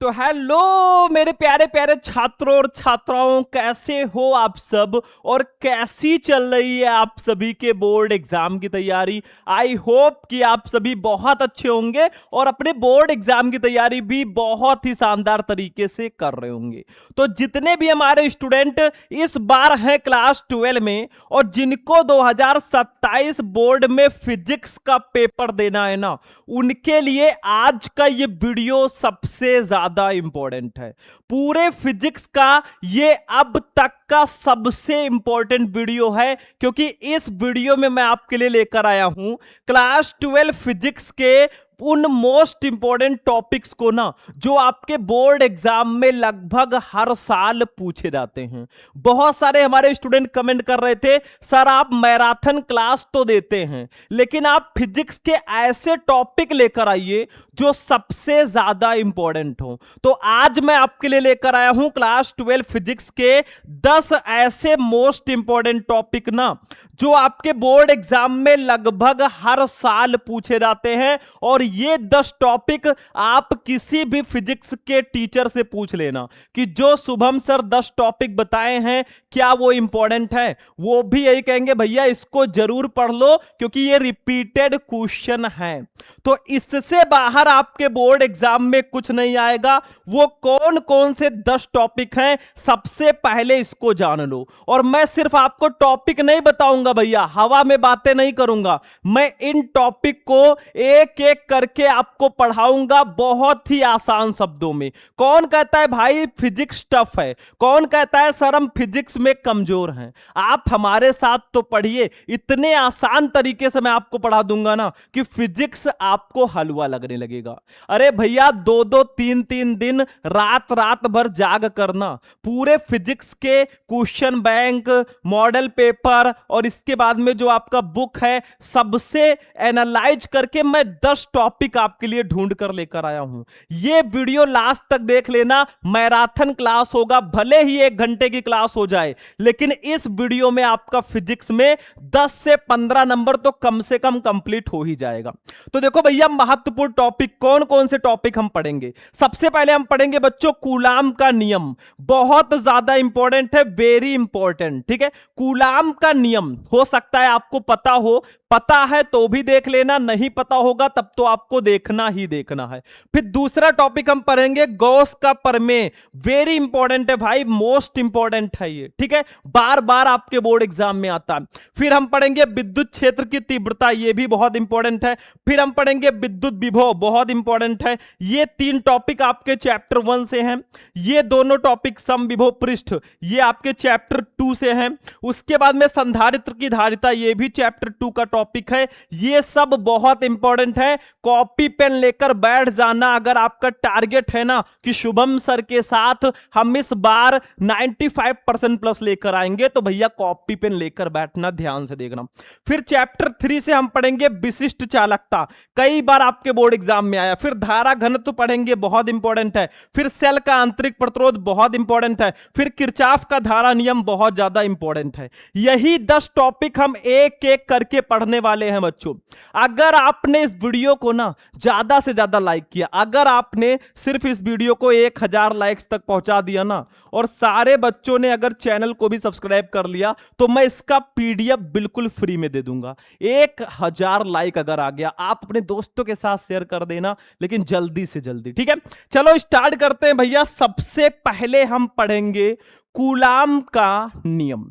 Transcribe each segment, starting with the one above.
तो हेलो मेरे प्यारे प्यारे छात्रों और छात्राओं, कैसे हो आप सब और कैसी चल रही है आप सभी के बोर्ड एग्जाम की तैयारी। आई होप कि आप सभी बहुत अच्छे होंगे और अपने बोर्ड एग्जाम की तैयारी भी बहुत ही शानदार तरीके से कर रहे होंगे। तो जितने भी हमारे स्टूडेंट इस बार हैं क्लास 12 में और जिनको 2027 बोर्ड में फिजिक्स का पेपर देना है ना, उनके लिए आज का ये वीडियो सबसे ज्यादा इंपॉर्टेंट है। पूरे फिजिक्स का ये अब तक का सबसे इंपॉर्टेंट वीडियो है, क्योंकि इस वीडियो में मैं आपके लिए लेकर आया हूं क्लास 12 फिजिक्स के उन मोस्ट इंपॉर्टेंट टॉपिक्स को ना, जो आपके बोर्ड एग्जाम में लगभग हर साल पूछे जाते हैं। बहुत सारे हमारे स्टूडेंट कमेंट कर रहे थे, सर आप मैराथन क्लास तो देते हैं लेकिन आप फिजिक्स के ऐसे टॉपिक लेकर आइए जो सबसे ज्यादा इंपॉर्टेंट हो। तो आज मैं आपके लिए लेकर आया हूं क्लास 12 फिजिक्स के 10 ऐसे मोस्ट इंपॉर्टेंट टॉपिक ना, जो आपके बोर्ड एग्जाम में लगभग हर साल पूछे जाते हैं। और ये 10 टॉपिक आप किसी भी फिजिक्स के टीचर से पूछ लेना कि जो शुभम सर 10 टॉपिक बताए हैं क्या वो इंपॉर्टेंट है, वो भी यही कहेंगे भैया इसको जरूर पढ़ लो क्योंकि ये रिपीटेड क्वेश्चन है। तो इससे बाहर आपके बोर्ड एग्जाम में कुछ नहीं आएगा। वो कौन कौन से 10 टॉपिक हैं सबसे पहले इसको जान लो। और मैं सिर्फ आपको टॉपिक नहीं बताऊंगा भैया, हवा में बातें नहीं करूंगा, मैं इन टॉपिक को एक एक करके आपको पढ़ाऊंगा बहुत ही आसान शब्दों में। कौन कहता है भाई फिजिक्स टफ है, कौन कहता है सर हम फिजिक्स में कमजोर हैं, आप हमारे साथ तो पढ़िए। इतने आसान तरीके से मैं आपको पढ़ा दूंगा ना कि फिजिक्स आपको हलवा लगने लगेगा। अरे भैया 2-2 3-3 दिन रात रात भर जाग करना, पूरे फिजिक्स के क्वेश्चन बैंक, मॉडल पेपर और इसके बाद में जो आपका बुक है सबसे एनालाइज करके मैं 10 टॉपिक आपके लिए ढूंढ कर लेकर आया हूं। ये वीडियो लास्ट तक देख लेना। मैराथन क्लास होगा, भले ही 1 घंटे की क्लास हो जाए, लेकिन इस वीडियो में आपका फिजिक्स में 10 से 15 नंबर तो कम से कम कंप्लीट हो ही जाएगा। तो देखो भैया महत्वपूर्ण टॉपिक कौन कौन से टॉपिक हम पढ़ेंगे। सबसे पहले हम पढ़ेंगे बच्चों कूलाम का नियम, बहुत ज्यादा इंपॉर्टेंट है, वेरी इंपॉर्टेंट। ठीक है, कूलाम का नियम हो सकता है आपको पता हो, पता है तो भी देख लेना, नहीं पता होगा तब तो आपको देखना ही देखना है। फिर दूसरा टॉपिक हम पढ़ेंगे गॉस का प्रमेय, वेरी इंपॉर्टेंट है भाई, मोस्ट इंपॉर्टेंट है ये। ठीक है, बार बार आपके बोर्ड एग्जाम में आता है। फिर हम पढ़ेंगे विद्युत क्षेत्र की तीव्रता, ये भी बहुत इंपॉर्टेंट है। फिर हम पढ़ेंगे विद्युत विभव, बहुत इंपॉर्टेंट है। ये 3 टॉपिक आपके चैप्टर 1 से हैं। ये दोनों टॉपिक सम विभव पृष्ठ, ये आपके चैप्टर 2 से हैं। उसके बाद में संधारित्र की धारिता, ये भी चैप्टर 2 का टॉपिक है। ये सब बहुत इंपॉर्टेंट है। कॉपी पेन लेकर बैठ जाना अगर आपका टारगेट है ना कि शुभम सर के साथ हम इस बार 95% प्लस लेकर आएंगे, तो भैया कॉपी पेन लेकर बैठना, ध्यान से देखना। फिर चैप्टर 3 से हम पढ़ेंगे विशिष्ट चालकता, कई बार आपके बोर्ड एग्जाम में आया। फिर धारा घनत्व पढ़ेंगे, बहुत इंपॉर्टेंट है। फिर सेल का आंतरिक प्रतिरोध, बहुत इंपॉर्टेंट है। फिर किरचॉफ का धारा नियम, बहुत ज्यादा इंपॉर्टेंट है। यही 10 टॉपिक हम एक एक करके पढ़ने वाले हैं बच्चों। अगर आपने इस वीडियो को ना ज्यादा से ज्यादा लाइक किया, अगर आपने सिर्फ इस वीडियो को 1000 लाइक्स तक पहुंचा दिया ना, और सारे बच्चों ने अगर चैनल को भी सब्सक्राइब कर लिया, तो मैं इसका पीडीएफ बिल्कुल फ्री में दे दूंगा। 1000 लाइक अगर आ गया, आप अपने दोस्तों के साथ शेयर कर देना, लेकिन जल्दी से जल्दी। ठीक है, चलो स्टार्ट करते हैं भैया। सबसे पहले हम पढ़ेंगे कूलाम का नियम।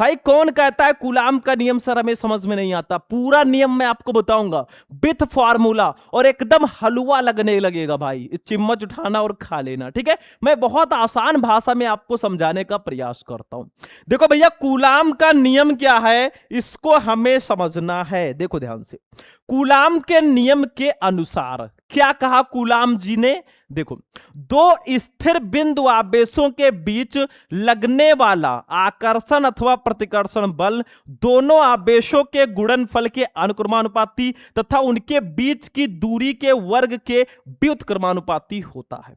भाई कौन कहता है कूलाम का नियम सर हमें समझ में नहीं आता, पूरा नियम मैं आपको बताऊंगा विथ फार्मूला, और एकदम हलवा लगने लगेगा भाई, चम्मच उठाना और खा लेना। ठीक है, मैं बहुत आसान भाषा में आपको समझाने का प्रयास करता हूं। देखो भैया कूलाम का नियम क्या है, इसको हमें समझना है। देखो ध्यान से, कूलाम के नियम के अनुसार क्या कहा कूलाम जी ने, देखो 2 स्थिर बिंदु आवेशों के बीच लगने वाला आकर्षण अथवा प्रतिकर्षण बल दोनों आवेशों के गुणनफल के अनुक्रमानुपाती तथा उनके बीच की दूरी के वर्ग के व्युत्क्रमानुपाती होता है।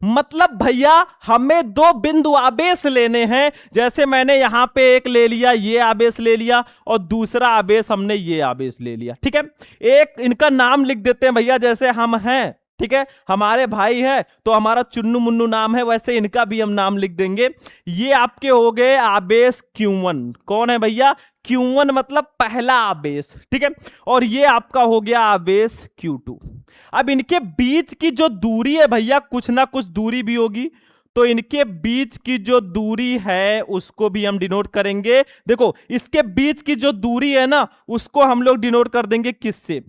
मतलब भैया हमें 2 बिंदु आवेश लेने हैं, जैसे मैंने यहां पे एक ले लिया, ये आवेश ले लिया, और दूसरा आवेश हमने ये आवेश ले लिया। ठीक है, एक इनका नाम लिख देते हैं भैया, जैसे हम हैं ठीक है, हमारे भाई है तो हमारा चुन्नू मुन्नू नाम है, वैसे इनका भी हम नाम लिख देंगे। ये आपके हो गए आवेश Q1। कौन है भैया? Q1 मतलब पहला आवेश, ठीक है। और ये आपका हो गया आवेश Q2। अब इनके बीच की जो दूरी है भैया, कुछ ना कुछ दूरी भी होगी, तो इनके बीच की जो दूरी है उसको भी हम डिनोट करेंगे। देखो, इसके बीच की जो दूरी है ना, उसको हम लोग डिनोट कर देंगे किससे?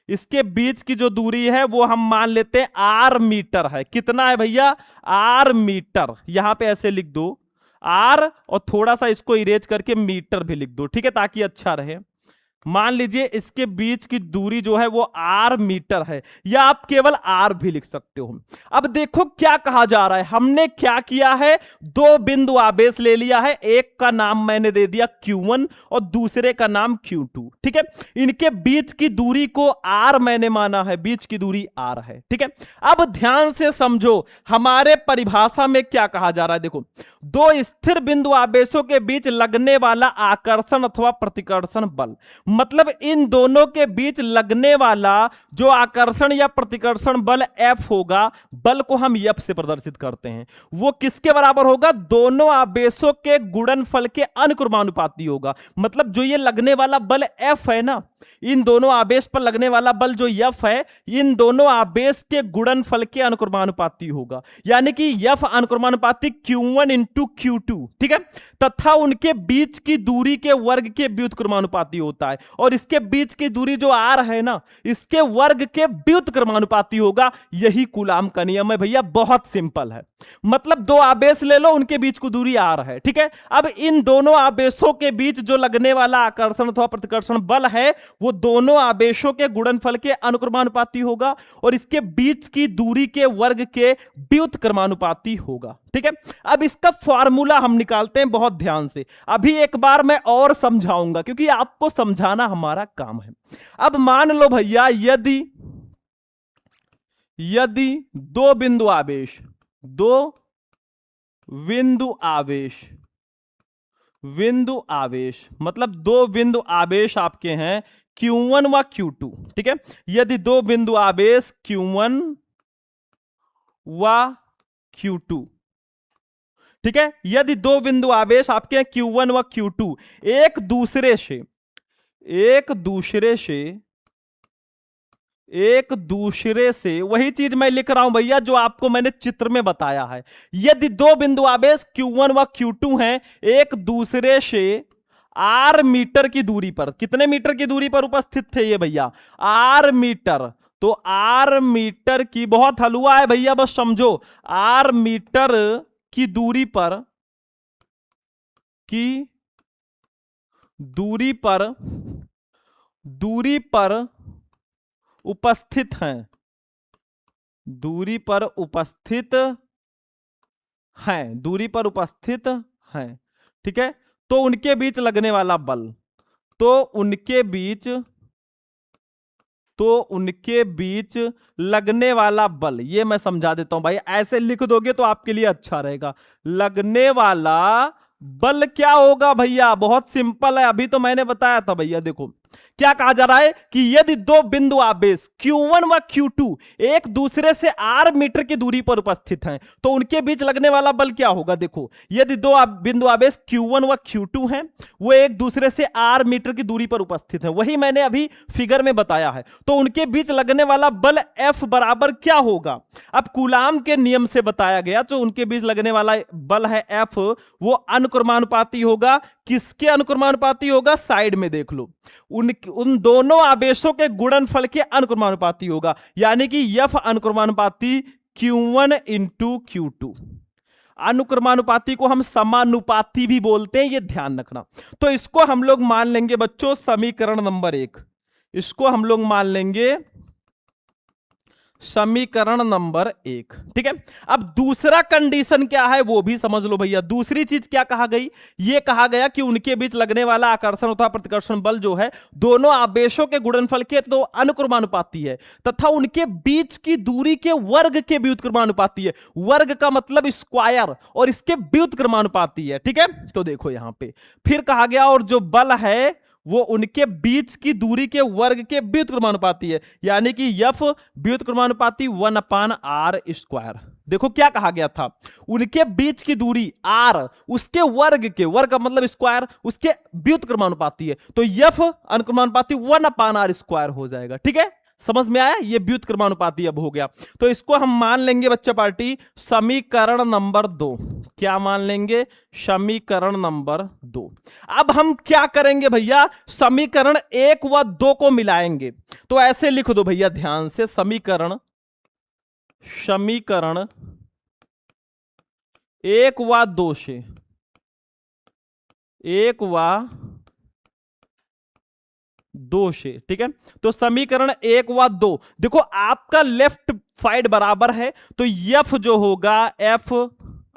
इसके बीच की जो दूरी है वो हम मान लेते हैं आर मीटर है। कितना है भैया? R metre. यहां पे ऐसे लिख दो आर, और थोड़ा सा इसको इरेज करके मीटर भी लिख दो, ठीक है, ताकि अच्छा रहे। मान लीजिए इसके बीच की दूरी जो है वो आर मीटर है, या आप केवल आर भी लिख सकते हो। अब देखो क्या कहा जा रहा है, हमने क्या किया है, दो बिंदु आवेश ले लिया है, एक का नाम मैंने दे दिया Q1 और दूसरे का नाम Q2, ठीक है। इनके बीच की दूरी को आर मैंने माना है, बीच की दूरी आर है, ठीक है। अब ध्यान से समझो, हमारे परिभाषा में क्या कहा जा रहा है। देखो, दो स्थिर बिंदु आवेशों के बीच लगने वाला आकर्षण अथवा प्रतिकर्षण बल, मतलब इन दोनों के बीच लगने वाला जो आकर्षण या प्रतिकर्षण बल F होगा, बल को हम F से प्रदर्शित करते हैं, वो किसके बराबर होगा? दोनों आवेशों के गुणनफल के अनुक्रमानुपाती होगा। मतलब जो ये लगने वाला बल F है ना, इन दोनों आवेश पर लगने वाला बल जो F है, इन दोनों आवेश के गुणनफल के अनुक्रमानुपाती होगा, यानी कि F अनुक्रमानुपाती Q1 इंटू Q2, ठीक है। तथा उनके बीच की दूरी के वर्ग के व्युत्क्रमानुपाती होता है, और इसके बीच की दूरी जो R है ना, इसके वर्ग के व्युत्क्रमानुपाती होगा। यही कूलाम का नियम है भैया, बहुत सिंपल है। मतलब दो आवेश ले लो, उनके बीच की दूरी R है, ठीक है। अब इन दोनों आवेशों के बीच जो लगने वाला आकर्षण अथवा प्रतिकर्षण बल है, वो दोनों आवेशों के गुणनफल के अनुक्रमानुपाती होगा, और इसके बीच की दूरी के वर्ग के व्युत्क्रमानुपाती होगा, ठीक है। अब इसका फॉर्मूला हम निकालते हैं बहुत ध्यान से। अभी एक बार मैं और समझाऊंगा, क्योंकि आपको समझाना हमारा काम है। अब मान लो भैया, यदि दो बिंदु आवेश मतलब दो बिंदु आवेश आपके हैं Q1 व Q2, ठीक है। यदि दो बिंदु आवेश Q1 व Q2, ठीक है, यदि दो बिंदु आवेश आपके हैं Q1 व Q2 एक दूसरे से वही चीज मैं लिख रहा हूं भैया जो आपको मैंने चित्र में बताया है। यदि दो बिंदु आवेश Q1 व Q2 हैं एक दूसरे से R मीटर की दूरी पर, कितने मीटर की दूरी पर उपस्थित थे ये भैया? R metre. तो R मीटर की, बहुत हलवा है भैया, बस समझो, R मीटर की दूरी उपस्थित हैं, दूरी पर उपस्थित हैं, ठीक है। तो उनके बीच लगने वाला बल, तो उनके बीच लगने वाला बल, ये मैं समझा देता हूं भाई, ऐसे लिख दोगे तो आपके लिए अच्छा रहेगा। लगने वाला बल क्या होगा भैया? बहुत सिंपल है, अभी तो मैंने बताया था भैया। देखो क्या कहा जा रहा है कि यदि दो बिंदु आवेश Q1 व Q2 एक दूसरे से R मीटर की दूरी पर उपस्थित हैं, तो उनके बीच लगने वाला बल क्या होगा? देखो, यदि दो बिंदु आवेश Q1 व Q2 हैं, वो एक दूसरे से R मीटर की दूरी पर उपस्थित हैं, वही मैंने अभी फिगर में बताया है, तो उनके बीच लगने वाला बल F बराबर क्या होगा? अब कूलाम के नियम से बताया गया, तो उनके बीच लगने वाला बल है F, वो अनुक्रमानुपाती होगा। किसके अनुक्रमानुपाती होगा? साइड में देख लो, उन दोनों आवेशों के गुणनफल के अनुक्रमानुपाती होगा, यानी कि F अनुक्रमानुपाती Q1 इंटू Q2। अनुक्रमानुपाती को हम समानुपाती भी बोलते हैं, ये ध्यान रखना। तो इसको हम लोग मान लेंगे बच्चों समीकरण नंबर 1, इसको हम लोग मान लेंगे समीकरण नंबर 1, ठीक है। अब दूसरा कंडीशन क्या है वो भी समझ लो भैया। दूसरी चीज क्या कहा गई? ये कहा गया कि उनके बीच लगने वाला आकर्षण अथवा प्रतिकर्षण बल जो है दोनों आवेशों के गुणनफल के तो अनुक्रमानुपाती है, तथा उनके बीच की दूरी के वर्ग के व्युत्क्रमानुपाती है। वर्ग का मतलब स्क्वायर, और इसके व्युत्क्रमानुपाती है, ठीक है। तो देखो यहां पे फिर कहा गया, और जो बल है वो उनके बीच की दूरी के वर्ग के व्युत्क्रमानुपाती है, यानी कि यफ व्युत्क्रमानुपाती 1/r²। देखो क्या कहा गया था, उनके बीच की दूरी r, उसके वर्ग का मतलब स्क्वायर, उसके व्युत्क्रमानुपाती है, तो यफ अनुक्रमानुपाती 1/r² हो जाएगा। ठीक है, समझ में आया, ये व्युत्क्रमानुपाती अब हो गया। तो इसको हम मान लेंगे बच्चा पार्टी समीकरण नंबर 2। क्या मान लेंगे, समीकरण नंबर 2। अब हम क्या करेंगे भैया, समीकरण 1 व 2 को मिलाएंगे। तो ऐसे लिख दो भैया ध्यान से, समीकरण 1 व 2 से, 1 व 2 से, ठीक है। तो समीकरण 1 व 2, देखो आपका लेफ्ट साइड बराबर है, तो एफ जो होगा, एफ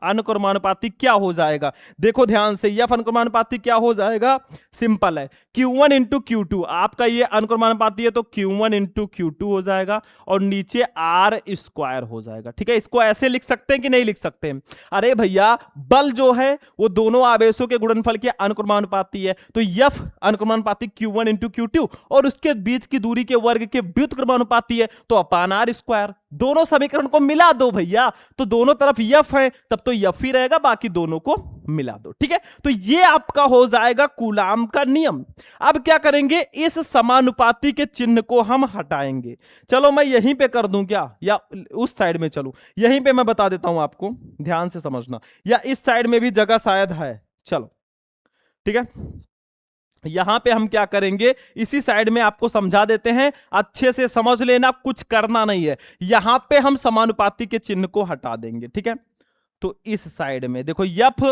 अनुक्रमानुपाती क्या हो जाएगा, देखो ध्यान से, एफ अनुक्रमानुपाती क्या हो जाएगा, सिंपल है, Q1 इंटू Q2, आपका ये अनुक्रमानुपाती है तो Q1 इंटू Q2 हो जाएगा, और नीचे R² हो जाएगा। ठीक है, इसको ऐसे लिख सकते हैं कि नहीं लिख सकते हैं, अरे भैया बल जो है वो दोनों आवेशों के गुणनफल के अनुक्रमानुपाती है, तो यफ अनुक्रमानुपाती Q1 इंटू Q2 और उसके बीच की दूरी के वर्ग के व्युत्क्रमानुपाती है, तो अपान R²। दोनों समीकरण को मिला दो भैया, तो दोनों तरफ यफ है, तब तो यफ ही रहेगा, बाकी दोनों को मिला दो। ठीक है, तो ये आपका हो जाएगा कूलाम का नियम। अब क्या करेंगे, इस समानुपाती के चिन्ह को हम हटाएंगे। चलो मैं यहीं पे कर दूं क्या, या उस साइड में चलूं, यहीं पे मैं बता देता हूं आपको, ध्यान से समझना, या इस साइड में भी जगह शायद है, चलो ठीक है। यहां पे हम क्या करेंगे, इसी साइड में आपको समझा देते हैं, अच्छे से समझ लेना, कुछ करना नहीं है। यहां पे हम समानुपाती के चिन्ह को हटा देंगे। ठीक है, तो इस साइड में देखो यफ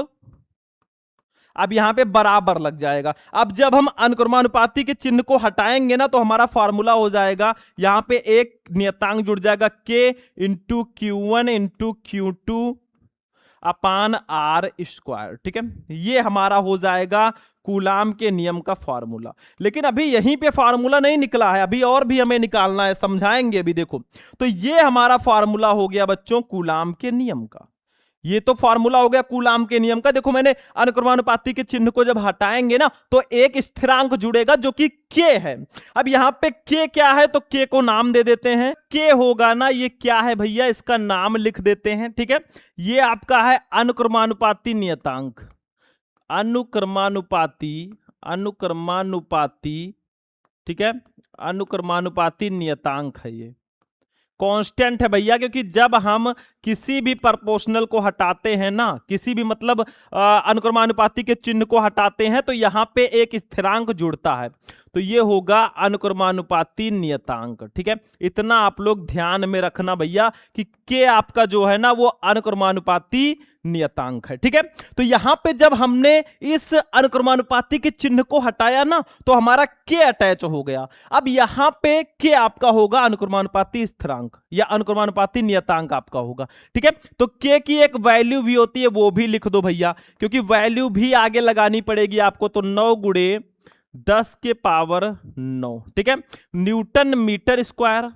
अब यहां पे बराबर लग जाएगा। अब जब हम अनुक्रमानुपाती के चिन्ह को हटाएंगे ना, तो हमारा फॉर्मूला हो जाएगा, यहां पे एक नियतांक जुड़ जाएगा, K into Q1 into Q2 अपान R²। ठीक है, ये हमारा हो जाएगा कूलाम के नियम का फॉर्मूला। लेकिन अभी यहीं पे फॉर्मूला नहीं निकला है, अभी और भी हमें निकालना है, समझाएंगे अभी। देखो, तो ये हमारा फॉर्मूला हो गया बच्चों कूलाम के नियम का, ये तो फॉर्मूला हो गया कूलाम के नियम का। देखो मैंने अनुक्रमानुपाती के चिन्ह को जब हटाएंगे ना, तो एक स्थिरांक जुड़ेगा जो कि K है। अब यहां पे K क्या है, तो K को नाम दे देते हैं, K होगा ना, ये क्या है भैया, इसका नाम लिख देते हैं। ठीक है, ये आपका है अनुक्रमानुपाती नियतांक, अनुक्रमानुपाती, ठीक है, अनुक्रमानुपाती नियतांक है, ये कांस्टेंट है भैया, क्योंकि जब हम किसी भी प्रोपोर्शनल को हटाते हैं ना, किसी भी मतलब अनुक्रमानुपाती के चिन्ह को हटाते हैं, तो यहां पे एक स्थिरांक जुड़ता है, तो ये होगा अनुक्रमानुपाती नियतांक। ठीक है, इतना आप लोग ध्यान में रखना भैया कि के आपका जो है ना वो अनुक्रमानुपाती नियतांक है। ठीक है, तो यहां पे जब हमने इस अनुक्रमानुपाती के चिन्ह को हटाया ना, तो हमारा के अटैच हो गया। अब यहां पे के आपका होगा अनुक्रमानुपाती स्थिरांक या अनुक्रमानुपाती नियतांक आपका होगा। ठीक है, तो के की एक वैल्यू भी होती है, वो भी लिख दो भैया, क्योंकि वैल्यू भी आगे लगानी पड़ेगी आपको, तो 9 गुणे 10 के पावर 9। ठीक है, newton metre square,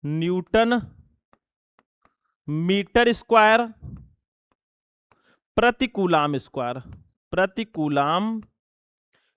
newton metre square प्रति कूलाम स्क्वायर, प्रति कूलाम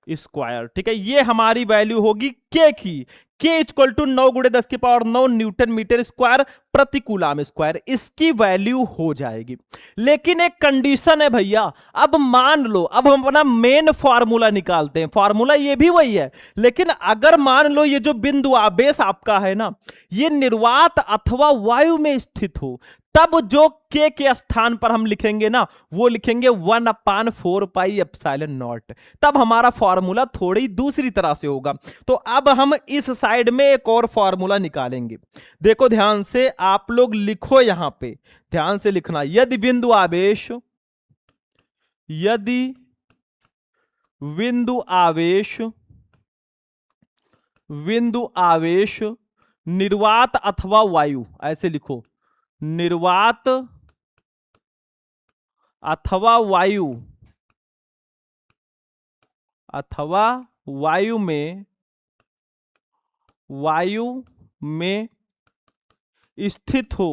स्क्वायर। ठीक है, ये हमारी वैल्यू होगी के की, के इक्वल टू 9 गुणे 10 की पावर 9 न्यूटन मीटर स्क्वायर प्रति कूलाम स्क्वायर, इसकी वैल्यू हो जाएगी। लेकिन एक कंडीशन है भैया, अब मान लो, अब हम अपना मेन फार्मूला निकालते हैं, फार्मूला ये भी वही है, लेकिन अगर मान लो ये जो बिंदु आवेश आपका है ना, ये निर्वात अथवा वायु में स्थित हो, तब जो के स्थान पर हम लिखेंगे ना, वो लिखेंगे 1/4 पाई एप्सिलॉन नॉट, तब हमारा फॉर्मूला थोड़ी दूसरी तरह से होगा। तो अब हम इस साइड में एक और फॉर्मूला निकालेंगे। देखो ध्यान से आप लोग लिखो, यहां पे ध्यान से लिखना, यदि बिंदु आवेश, यदि बिंदु आवेश, बिंदु आवेश निर्वात अथवा वायु, ऐसे लिखो, निर्वात अथवा वायु, अथवा वायु में, वायु में स्थित हो,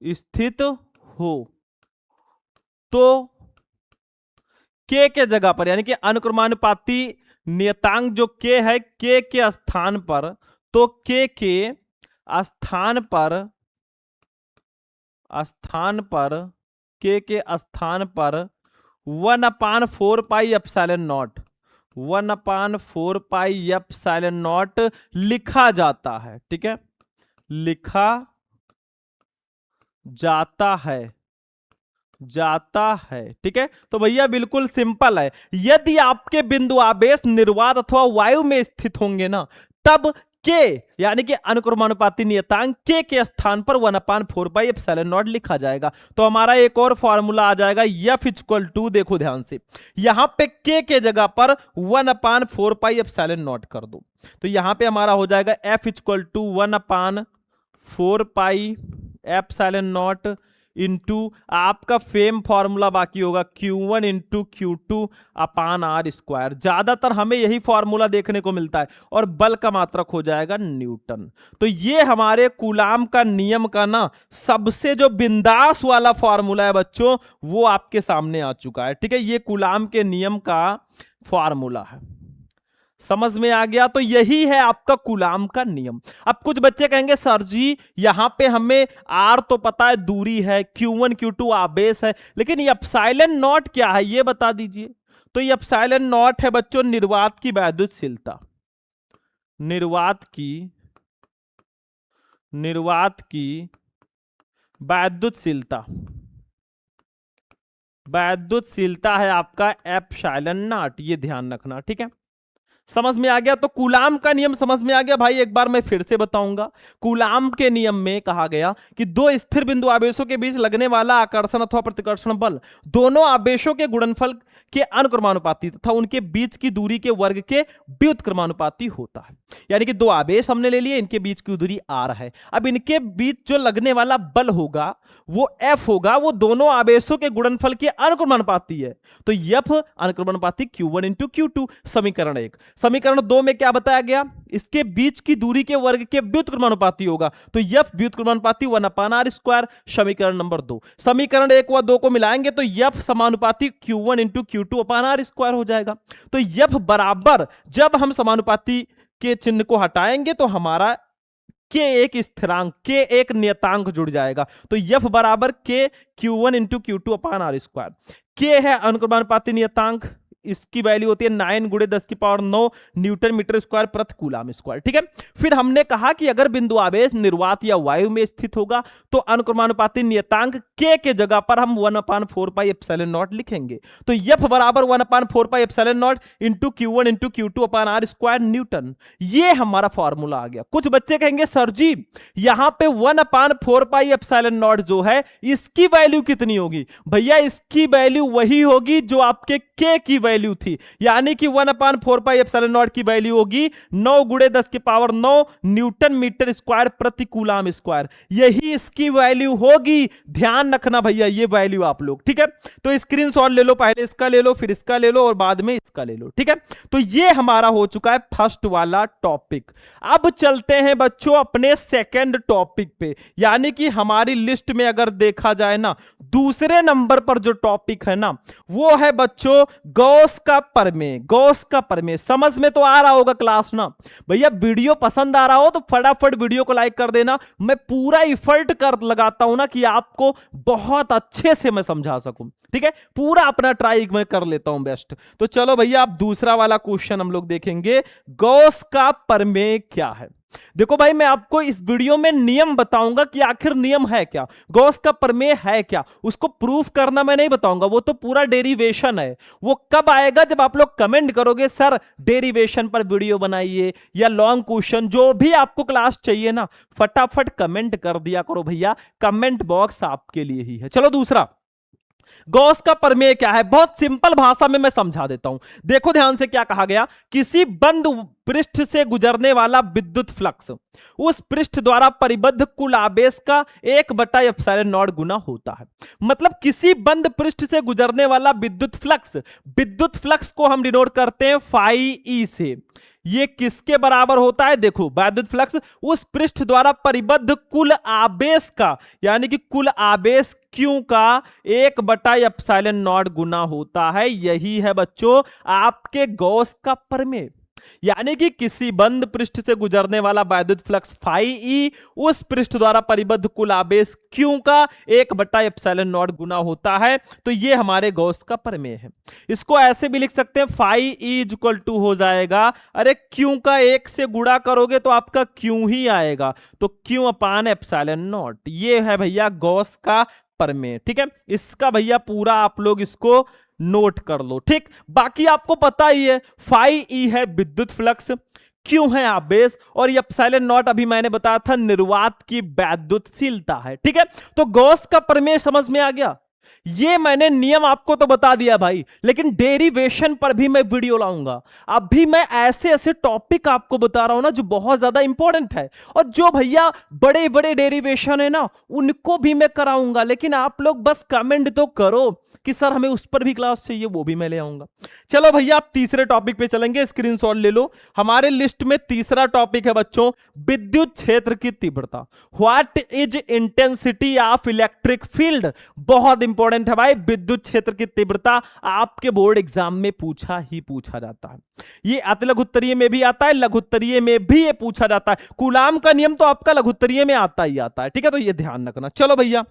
स्थित हो, तो के जगह पर, यानी कि अनुक्रमानुपाती नियतांक जो के है, के स्थान पर, तो के स्थान पर के स्थान पर 1/4 pi epsilon not 1/4 pi epsilon not लिखा जाता है। ठीक है, लिखा जाता है। ठीक है, तो भैया बिल्कुल सिंपल है। यदि आपके बिंदु आवेश निर्वात अथवा वायु में स्थित होंगे ना, तब के यानी कि अनुक्रमानुपाती नियतांक के स्थान पर 1/4 पाई एप्सिलॉन नॉट लिखा जाएगा। तो हमारा एक और फॉर्मूला आ जाएगा, F इक्वल टू, देखो ध्यान से, यहां पे के जगह पर 1/4 पाई एप्सिलॉन नॉट कर दो, तो यहां पे हमारा हो जाएगा F equal to 1/4 pi epsilon naught into आपका फेम फॉर्मूला बाकी होगा Q1 इंटू Q2 अपान R स्क्वायर। ज्यादातर हमें यही फॉर्मूला देखने को मिलता है, और बल का मात्रक हो जाएगा न्यूटन। तो ये हमारे कूलाम का नियम का ना सबसे जो बिंदास वाला फॉर्मूला है बच्चों, वो आपके सामने आ चुका है। ठीक है, ये कूलाम के नियम का फॉर्मूला है, समझ में आ गया। तो यही है आपका कूलाम का नियम। अब कुछ बच्चे कहेंगे सर जी यहां पे हमें आर तो पता है दूरी है, Q1 Q2 आवेश है, लेकिन ये एप्सिलॉन नॉट क्या है ये बता दीजिए। तो ये एप्सिलॉन नॉट है बच्चों निर्वात की वैद्युतशीलता, निर्वात की वैद्युतशीलता है आपका एप्सिलॉन नॉट, ये ध्यान रखना। ठीक है, समझ में आ गया। तो कूलाम का नियम समझ में आ गया भाई। एक बार मैं फिर से बताऊंगा, कूलाम के नियम में कहा गया कि दो स्थिर बिंदु आवेशों के बीच लगने वाला आकर्षण अथवा प्रतिकर्षण बल दोनों आवेशों के गुणनफल के अनुक्रमानुपाती तथा उनके बीच की दूरी के वर्ग के व्युत्क्रमानुपाती होता है। यानी कि दो आवेश हमने ले लिए, इनके बीच की दूरी r है। अब इनके बीच जो लगने वाला बल होगा वो F होगा, वो दोनों आवेशों के गुणनफल के अनुक्रमानुपाती है। तो F अनुक्रमानुपाती Q1 इंटू Q2, समीकरण 1। समीकरण 2 में क्या बताया गया, इसके बीच की दूरी के वर्ग के व्युत्क्रमानुपाती होगा, तो F व्युत्क्रमानुपाती 1/r स्क्वायर, समीकरण नंबर 2। समीकरण 1 व 2 को मिलाएंगे तो F समानुपाती Q1 इंटू Q2 अपान r स्क्वायर हो जाएगा। तो F बराबर, जब हम समानुपाती के चिन्ह को हटाएंगे तो हमारा के एक स्थिरांक, के एक नियतांक जुड़ जाएगा। तो F बराबर के Q1 इंटू Q2 अपान r स्क्वायर। के है अनुक्रमानुपाती नियतांक, इसकी वैल्यू होती है 9 × 10⁹ न्यूटन मीटर स्क्वायर प्रति कूलाम स्क्वायर। ठीक है, फिर हमने कहा कि अगर बिंदु आवेश निर्वात या वायु में स्थित होगा तो अनुक्रमानुपाती नियतांक के जगह पर हम 1/4 पाई एप्सिलॉन नॉट लिखेंगे। तो F बराबर 1/4 pi epsilon naught into Q1 into Q2 अपान r स्क्वायर न्यूटन। ये हमारा फॉर्मूला आ गया। कुछ बच्चे कहेंगे सर जी यहां पे 1/4 पाई एप्सिलॉन नॉट जो है इसकी वैल्यू कितनी होगी। भैया इसकी वैल्यू वही होगी जो आपके के की वैल्यू थी, यानी कि 1/4 पाई एप्सिलॉन नॉट की वैल्यू होगी 9 × 10⁹ न्यूटन मीटर स्क्वायर प्रति कूलाम स्क्वायर। यही इसकी वैल्यू होगी, ध्यान रखना भैया ये वैल्यू आप लोग। ठीक है, तो स्क्रीनशॉट ले लो, पहले इसका ले लो, फिर इसका ले लो और बाद में इसका ले लो। ठीक है, तो ये हमारा हो चुका है फर्स्ट वाला टॉपिक। अब चलते हैं बच्चों अपने सेकंड टॉपिक पे, यानी कि हमारी लिस्ट में अगर देखा जाए ना दूसरे नंबर पर जो टॉपिक है ना वो है बच्चों गॉस का प्रमेय। समझ में तो आ रहा होगा क्लास ना भैया। वीडियो पसंद आ रहा हो तो फटाफट वीडियो को लाइक कर देना। मैं पूरा इफर्ट कर लगाता हूं ना कि आपको बहुत अच्छे से मैं समझा सकूं। ठीक है, पूरा अपना ट्राई मैं कर लेता हूं बेस्ट। तो चलो भैया अब दूसरा वाला क्वेश्चन हम लोग देखेंगे, गॉस का प्रमेय क्या है। देखो भाई मैं आपको इस वीडियो में नियम बताऊंगा कि आखिर नियम है क्या, गॉस का प्रमेय है क्या, उसको प्रूफ करना मैं नहीं बताऊंगा, वो तो पूरा डेरिवेशन है। वो कब आएगा, जब आप लोग कमेंट करोगे सर डेरिवेशन पर वीडियो बनाइए या लॉन्ग क्वेश्चन, जो भी आपको क्लास चाहिए ना फटाफट कमेंट कर दिया करो भैया, कमेंट बॉक्स आपके लिए ही है। चलो दूसरा, गॉस का प्रमेय क्या है, बहुत सिंपल भाषा में मैं समझा देता हूं। देखो ध्यान से क्या कहा गया, किसी बंद पृष्ठ से गुजरने वाला विद्युत फ्लक्स उस पृष्ठ द्वारा परिबद्ध कुल आवेश का 1/ε0 गुना होता है। मतलब किसी बंद पृष्ठ से गुजरने वाला विद्युत फ्लक्स को हम डिनोट करते हैं φe से, ये किसके बराबर होता है? देखो, वैद्युत फ्लक्स उस पृष्ठ द्वारा परिबद्ध कुल आवेश का, यानी कि कुल आवेश Q का 1/ε0 गुना होता है। यही है बच्चों आपके गॉस का प्रमेय। यानी कि किसी बंद पृष्ठ से गुजरने वाला वैद्युत फ्लक्स फाई ई उस पृष्ठ द्वारा परिबद्ध कुल आवेश Q का 1/ε0 गुना होता है। तो ये हमारे गॉस का प्रमेय है। इसको ऐसे भी लिख सकते हैं, phi E is equal to हो जाएगा, अरे Q का 1 से गुणा करोगे तो आपका Q ही आएगा, तो Q/ε0। ये है भैया गॉस का प्रमेय। ठीक है, इसका भैया पूरा आप लोग इसको नोट कर लो। ठीक, बाकी आपको पता ही है, फाई ई है विद्युत फ्लक्स, क्यों है आवेश, और ये ε0 अभी मैंने बताया था निर्वात की वैद्युतशीलता है। ठीक है, तो गॉस का प्रमेय समझ में आ गया। ये मैंने नियम आपको तो बता दिया भाई, लेकिन डेरिवेशन पर भी मैं वीडियो लाऊंगा। अभी मैं ऐसे ऐसे टॉपिक आपको बता रहा हूं ना जो बहुत ज्यादा इंपॉर्टेंट है, और जो भैया बड़े बड़े डेरिवेशन है ना उनको भी मैं कराऊंगा। लेकिन आप लोग बस कमेंट तो करो कि सर हमें उस पर भी क्लास चाहिए, वो भी मैं ले आऊंगा। चलो भैया आप तीसरे टॉपिक पे चलेंगे, स्क्रीनशॉट ले लो। हमारे लिस्ट में तीसरा टॉपिक है बच्चों विद्युत क्षेत्र की तीव्रता। What is intensity of electric field. बहुत इंपॉर्टेंट है भाई, विद्युत क्षेत्र की तीव्रता आपके बोर्ड एग्जाम में पूछा ही पूछा जाता है। ये अति लघुत्तरीय में भी आता है, लघुत्तरीय में भी ये पूछा जाता है। कूलाम का नियम तो आपका लघुत्तरीय में आता ही आता है। ठीक है, तो ये ध्यान रखना। चलो भैया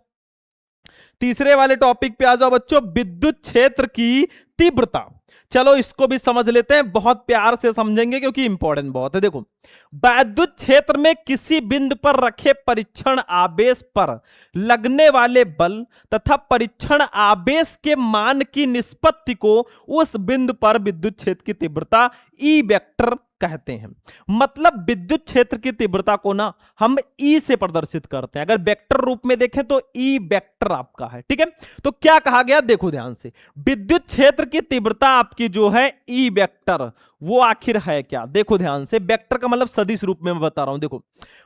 तीसरे वाले टॉपिक पे आ जाओ बच्चों, विद्युत क्षेत्र की तीव्रता। चलो इसको भी समझ लेते हैं, बहुत प्यार से समझेंगे क्योंकि इंपॉर्टेंट बहुत है। देखो, वैद्युत क्षेत्र में किसी बिंदु पर रखे परीक्षण आवेश पर लगने वाले बल तथा परीक्षण आवेश के मान की निष्पत्ति को उस बिंदु पर विद्युत क्षेत्र की तीव्रता ई वेक्टर कहते हैं। मतलब विद्युत क्षेत्र की तीव्रता को ना हम ई से प्रदर्शित करते हैं। अगर वेक्टर रूप में देखें तो ई वेक्टर आपका है। ठीक है, तो क्या कहा गया देखो ध्यान से, विद्युत क्षेत्र की तीव्रता आपकी जो है ई वेक्टर, वो आखिर है क्या? देखो ध्यान से, वेक्टर का मतलब सदिश रूप में मैं बता रहा हूं। देखो,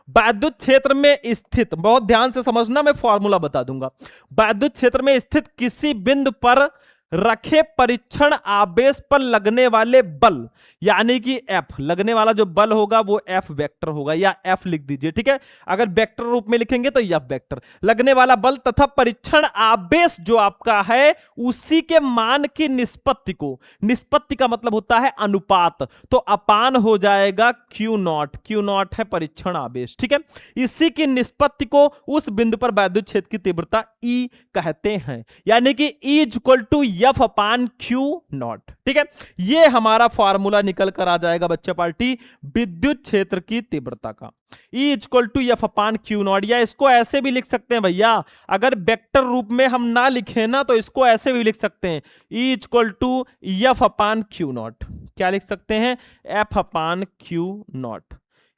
वैद्युत क्षेत्र में स्थित, बहुत ध्यान से समझना, मैं फॉर्मूला बता दूंगा। वैद्युत क्षेत्र में स्थित किसी बिंदु पर रखे परीक्षण आवेश पर लगने वाले बल, यानी कि एफ, लगने वाला जो बल होगा वो एफ वेक्टर होगा, या एफ लिख दीजिए। ठीक है, अगर वेक्टर रूप में लिखेंगे तो एफ वेक्टर, लगने वाला बल तथा परीक्षण आवेश जो आपका है उसी के मान की निष्पत्ति को, निष्पत्ति का मतलब होता है अनुपात, तो अपान हो जाएगा क्यू नॉट। क्यू नॉट है परीक्षण आवेश। ठीक है, इसी की निष्पत्ति को उस बिंदु पर वैद्युत क्षेत्र की तीव्रता ई कहते हैं, यानी कि E is equal to F upon Q naught. ठीक है, ये हमारा फॉर्मूला निकल कर आ जाएगा बच्चा पार्टी विद्युत क्षेत्र की तीव्रता का, E is equal to F upon Q naught. या इसको ऐसे भी लिख सकते हैं भैया, अगर वेक्टर रूप में हम ना लिखें ना तो इसको ऐसे भी लिख सकते हैं, E is equal to F upon Q naught. क्या लिख सकते हैं? F upon Q naught.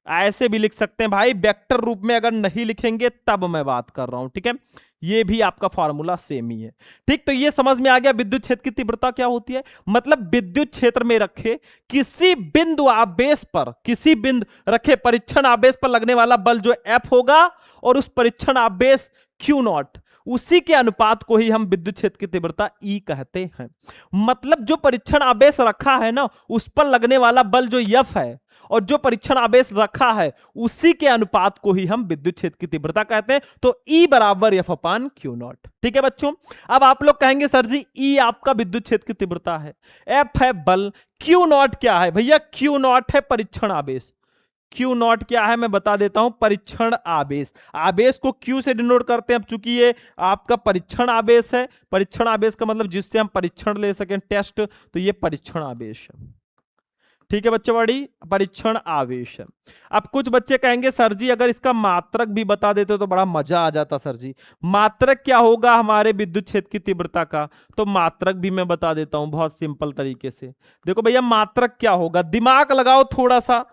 ऐसे भी लिख सकते हैं भाई, वेक्टर रूप में अगर नहीं लिखेंगे तब मैं बात कर रहा हूं। ठीक है, ये भी आपका फॉर्मूला सेम ही है। ठीक, तो ये समझ में आ गया विद्युत क्षेत्र की तीव्रता क्या होती है। मतलब विद्युत क्षेत्र में रखे किसी बिंदु आवेश पर, किसी बिंदु रखे परीक्षण आवेश पर लगने वाला बल जो एफ होगा और उस परीक्षण आवेश क्यू नॉट, उसी के अनुपात को ही हम विद्युत क्षेत्र की तीव्रता ई कहते हैं। मतलब जो परीक्षण आवेश रखा है ना उस पर लगने वाला बल जो एफ है और जो परीक्षण आवेश रखा है उसी के अनुपात को ही हम विद्युत क्षेत्र की तीव्रता कहते हैं। तो E बराबर एफ अपान क्यू नॉट। ठीक है बच्चों, अब आप लोग कहेंगे सर जी E आपका विद्युत क्षेत्र की तीव्रता है, F है बल, क्यू नॉट क्या है भैया? क्यू नॉट है परीक्षण आवेश। क्यू नॉट क्या है मैं बता देता हूं, परीक्षण आवेश। आवेश को क्यू से डिनोट करते हैं। अब चूंकि ये आपका परीक्षण आवेश है, परीक्षण आवेश का मतलब जिससे हम परीक्षण ले सकें, टेस्ट, तो ये परीक्षण आवेश है। ठीक है बच्चे, बड़ी परीक्षण आवेश है। अब कुछ बच्चे कहेंगे सर जी अगर इसका मात्रक भी बता देते तो बड़ा मजा आ जाता। सर जी मात्रक क्या होगा हमारे विद्युत क्षेत्र की तीव्रता का? तो मात्रक भी मैं बता देता हूं बहुत सिंपल तरीके से। देखो भैया मात्रक क्या होगा, दिमाग लगाओ, थोड़ा सा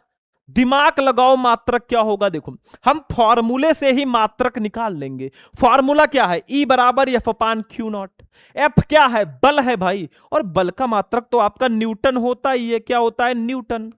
दिमाग लगाओ, मात्रक क्या होगा। देखो हम फॉर्मूले से ही मात्रक निकाल लेंगे। फॉर्मूला क्या है? E बराबर F upon Q not. F क्या है? बल है भाई, और बल का मात्रक तो आपका न्यूटन होता ही है। क्या होता है? न्यूटन।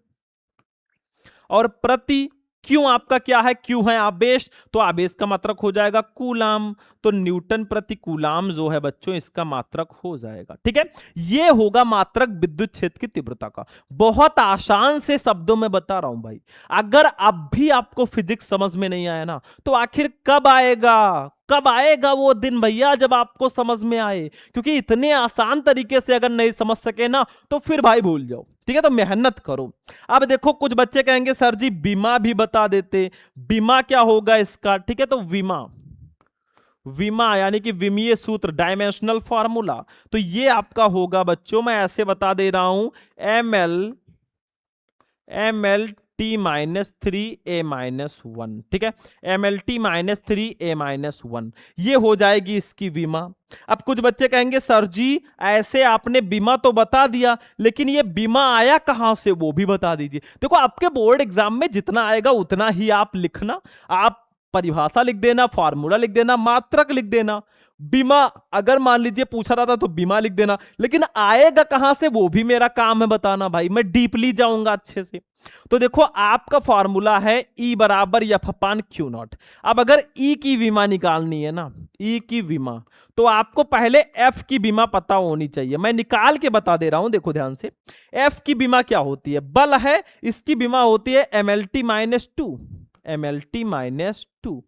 और प्रति क्यों आपका क्या है, क्यों है आवेश, तो आवेश का मात्रक हो जाएगा कूलाम, तो न्यूटन प्रति कूलाम जो है बच्चों इसका मात्रक हो जाएगा। ठीक है, ये होगा मात्रक विद्युत क्षेत्र की तीव्रता का। बहुत आसान से शब्दों में बता रहा हूं भाई। अगर अब भी आपको फिजिक्स समझ में नहीं आया ना, तो आखिर कब आएगा, कब आएगा वो दिन भैया जब आपको समझ में आए। क्योंकि इतने आसान तरीके से अगर नहीं समझ सके ना, तो फिर भाई भूल जाओ। ठीक है, तो मेहनत करो। अब देखो कुछ बच्चे कहेंगे सर जी बीमा भी बता देते, बीमा क्या होगा इसका। ठीक है, तो विमा, विमा यानी कि विमीय सूत्र, डायमेंशनल फॉर्मूला, तो ये आपका होगा बच्चों, मैं ऐसे बता दे रहा हूं, M L T minus three A minus one. ठीक है, M L T minus three A minus one, ये हो जाएगी इसकी विमा। अब कुछ बच्चे कहेंगे सर जी ऐसे आपने बीमा तो बता दिया, लेकिन ये बीमा आया कहां से वो भी बता दीजिए। देखो आपके बोर्ड एग्जाम में जितना आएगा उतना ही आप लिखना। आप परिभाषा लिख देना, फॉर्मूला लिख देना, मात्रक लिख देना। बीमा अगर मान लीजिए पूछा रहा था तो बीमा लिख देना, लेकिन आएगा कहां से वो भी मेरा काम है बताना भाई, मैं डीपली जाऊंगा अच्छे से। तो देखो आपका फॉर्मूला है E बराबर एफ अपान क्यू नॉट। अब अगर E की विमा निकालनी है ना, E की विमा, तो आपको पहले F की विमा पता होनी चाहिए। मैं निकाल के बता दे रहा हूं, देखो ध्यान से। F की विमा क्या होती है, बल है, इसकी विमा होती है MLT minus two, MLT minus two,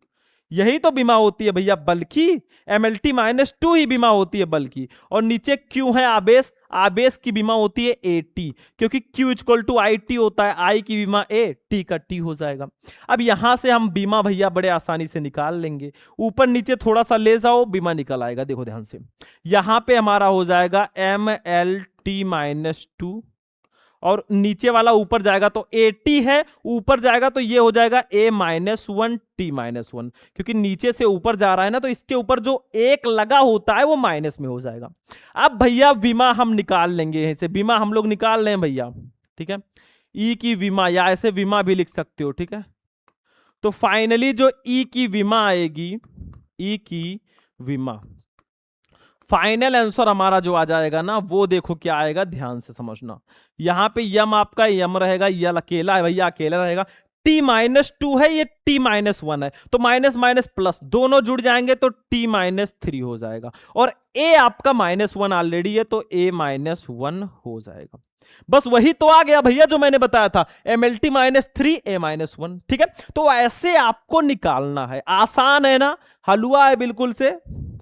यही तो बीमा होती है भैया बल की, MLT माइनस टू ही बीमा होती है बल की। और नीचे Q है आवेश, आवेश की बीमा होती है AT, क्योंकि Q इक्वल टू IT होता है, I की बीमा A, T का T हो जाएगा। अब यहां से हम बीमा भैया बड़े आसानी से निकाल लेंगे, ऊपर नीचे थोड़ा सा ले जाओ बीमा निकल आएगा। देखो ध्यान से, यहां पे हमारा हो जाएगा MLT माइनस टू, और नीचे वाला ऊपर जाएगा तो AT है, ऊपर जाएगा तो ये हो जाएगा A minus one T minus one, क्योंकि नीचे से ऊपर जा रहा है ना, तो इसके ऊपर जो एक लगा होता है वो माइनस में हो जाएगा। अब भैया विमा हम निकाल लेंगे, ऐसे विमा हम लोग निकाल लें भैया। ठीक है, E की विमा, या ऐसे विमा भी लिख सकते हो। ठीक है, तो फाइनली जो E की विमा आएगी, E की विमा, फाइनल आंसर हमारा जो आ जाएगा ना, वो देखो क्या आएगा, ध्यान से समझना। यहां पे यम आपका यम रहेगा, यल अकेला है भैया, अकेला रहेगा। T माइनस टू है, ये T माइनस वन है, तो माइनस माइनस प्लस दोनों जुड़ जाएंगे तो T माइनस थ्री हो जाएगा। और A आपका माइनस वन ऑलरेडी है, तो A माइनस वन हो जाएगा। बस वही तो आ गया भैया जो मैंने बताया था, MLT minus three A minus one. ठीक है, तो ऐसे आपको निकालना है, आसान है ना, हलवा है बिल्कुल से,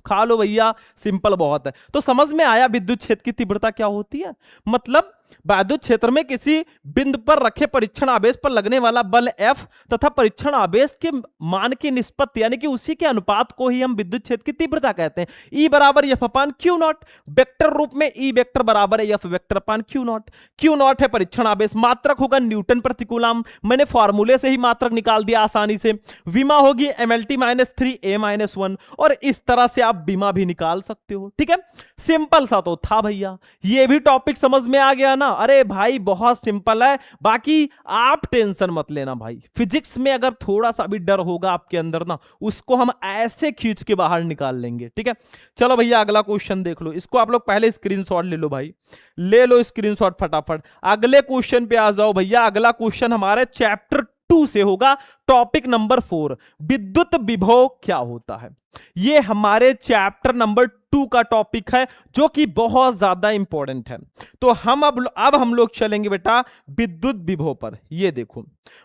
खा लो भैया, सिंपल बहुत है। तो समझ में आया विद्युत क्षेत्र की तीव्रता क्या होती है। मतलब विद्युत क्षेत्र में किसी बिंदु पर रखे परीक्षण आवेश पर लगने वाला बल F तथा परीक्षण आवेश के मान की निष्पत्ति यानी कि उसी के अनुपात को ही हम विद्युत क्षेत्र की तीव्रता कहते हैं। E बराबर F upon Q not, vector रूप में E वेक्टर बराबर है F vector upon Q not. Q not है परीक्षण आवेश, मात्रक होगा न्यूटन प्रति कूलम, मैंने फॉर्मूले से ही मात्रक निकाल दिया आसानी से। विमा होगी MLT minus three A minus one, और इस तरह से आप बीमा भी निकाल सकते हो। ठीक है, सिंपल सा तो था भैया, ये भी टॉपिक समझ में आ गया ना। अरे भाई बहुत सिंपल है, बाकी आप टेंशन मत लेना भाई। फिजिक्स में अगर थोड़ा सा भी डर होगा आपके अंदर ना, उसको हम ऐसे खींच के बाहर निकाल लेंगे। ठीक है, चलो भैया अगला क्वेश्चन देख लो, इसको आप लोग पहले स्क्रीनशॉट ले लो भाई, ले लो स्क्रीनशॉट फटाफट। अगले क्वेश्चन पे आ जाओ भैया। अगला क्वेश्चन हमारे चैप्टर 2 से होगा, टॉपिक नंबर 4, विद्युत विभव क्या होता है। ये हमारे चैप्टर नंबर 2 का टॉपिक है, जो कि बहुत ज्यादा इंपॉर्टेंट है। तो हम अब हम लोग चलेंगे बेटा विद्युत विभव पर। ये देखो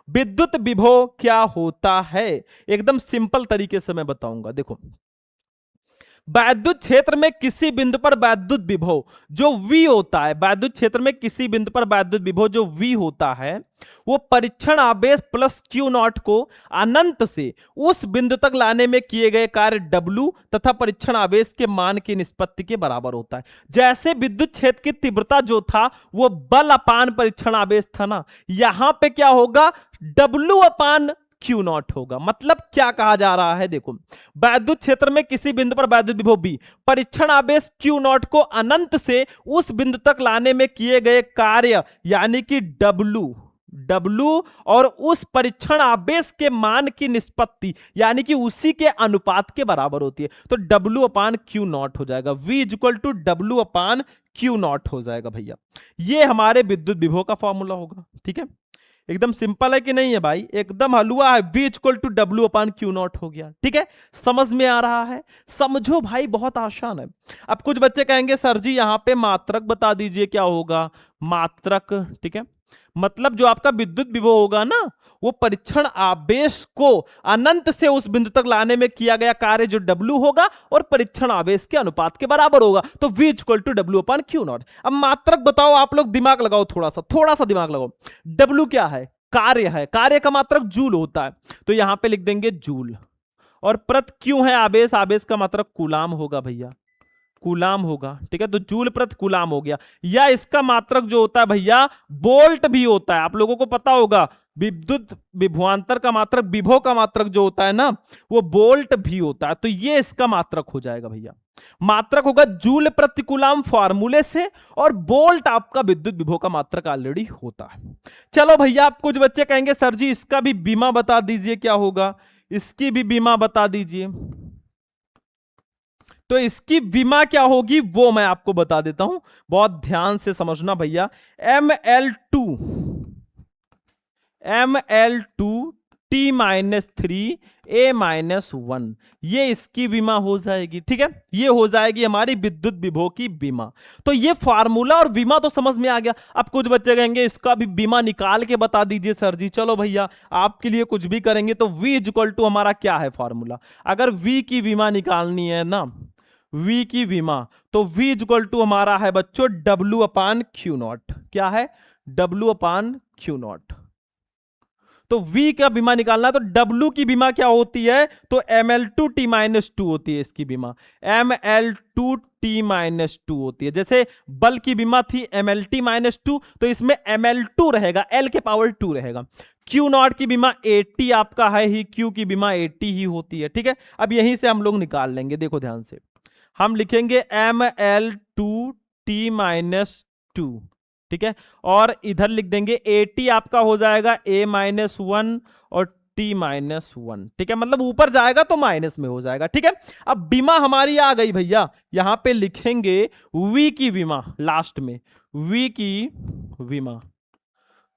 विद्युत विभव क्या होता है, एकदम सिंपल तरीके से मैं बताऊंगा। देखो विद्युत क्षेत्र में किसी बिंदु पर विद्युत विभव जो V होता है, विद्युत क्षेत्र में किसी बिंदु पर विद्युत विभव जो V होता है, वो परीक्षण आवेश प्लस Q नॉट को अनंत से उस बिंदु तक लाने में किए गए कार्य W तथा परीक्षण आवेश के मान की निष्पत्ति के बराबर होता है। जैसे विद्युत क्षेत्र की तीव्रता जो था वो बल अपान परीक्षण आवेश था ना, यहां पे क्या होगा, W अपान Q नॉट होगा। मतलब क्या कहा जा रहा है, देखो विद्युत क्षेत्र में किसी बिंदु पर विद्युत विभव B, परीक्षण आवेश Q नॉट को अनंत से उस बिंदु तक लाने में किए गए कार्य यानी कि W और उस परीक्षण आवेश के मान की निष्पत्ति यानी कि उसी के अनुपात के बराबर होती है। तो W अपान Q नॉट हो जाएगा, V equal to W upon Q naught हो जाएगा भैया। ये हमारे विद्युत विभव का फॉर्मूला होगा। ठीक है, एकदम सिंपल है कि नहीं है भाई, एकदम हलवा है। V equal to W upon Q naught हो गया। ठीक है, समझ में आ रहा है? समझो भाई, बहुत आसान है। अब कुछ बच्चे कहेंगे सर जी यहाँ पे मात्रक बता दीजिए, क्या होगा मात्रक? ठीक है, मतलब जो आपका विद्युत विभव होगा ना, वो परीक्षण आवेश को अनंत से उस बिंदु तक लाने में किया गया कार्य जो W होगा और परीक्षण आवेश के अनुपात के बराबर होगा। तो V equal to W upon Q naught. अब मात्रक बताओ, आप लोग दिमाग लगाओ, थोड़ा सा दिमाग लगाओ। W क्या है? कार्य है, कार्य का मात्रक जूल होता है, तो यहां पे लिख देंगे जूल। और प्रत क्यों है आवेश? आवेश का मात्रक कूलाम होगा भैया, कूलाम होगा। ठीक है, तो जूल प्रति कूलाम हो गया। या इसका मात्रक जो होता है भैया वोल्ट भी होता है, आप लोगों को पता होगा। विद्युत विभवांतर का मात्रक, विभव का मात्रक जो होता है ना, वो वोल्ट भी होता है। तो ये इसका मात्रक हो जाएगा भैया। मात्रक होगा जूल प्रति कूलाम फॉर्मूले से, और वोल्ट आपका विद्युत विभव का मात्रक ऑलरेडी होता है। चलो भैया, आप कुछ बच्चे कहेंगे सर जी इसका भी बीमा बता दीजिए, क्या होगा? इसकी भी बीमा बता दीजिए। तो इसकी विमा क्या होगी वो मैं आपको बता देता हूं, बहुत ध्यान से समझना भैया। ML2 T-3 A-1, ये इसकी विमा हो जाएगी। ठीक है, ये हो जाएगी हमारी विद्युत विभव की विमा। तो ये फार्मूला और विमा तो समझ में आ गया। अब कुछ बच्चे कहेंगे इसका भी विमा निकाल के बता दीजिए सर जी। चलो भैया, आपके लिए कुछ भी करेंगे। तो V इक्वल टू हमारा क्या है फॉर्मूला? अगर V की विमा निकालनी है ना, V की विमा, तो V इक्वल टू हमारा है बच्चों W अपान क्यू नॉट। क्या है? W upon Q not. तो V का बीमा निकालना है, तो W की बीमा क्या होती है? तो ML2 T-2 होती है इसकी बीमा। ML2 T-2 होती है। जैसे बल की बीमा थी MLT-2, तो इसमें ML2 रहेगा, L के पावर 2 रहेगा। Q नॉट की बीमा 80 आपका है ही, Q की बीमा 80 ही होती है। ठीक है, अब यहीं से हम लोग निकाल लेंगे, देखो ध्यान से। हम लिखेंगे ML2 T-2, ठीक है, और इधर लिख देंगे 80 आपका हो जाएगा A-1 और T-1। ठीक है, मतलब ऊपर जाएगा तो माइनस में हो जाएगा। ठीक है, अब बीमा हमारी आ गई भैया। यहां पे लिखेंगे V की बीमा लास्ट में, V की बीमा।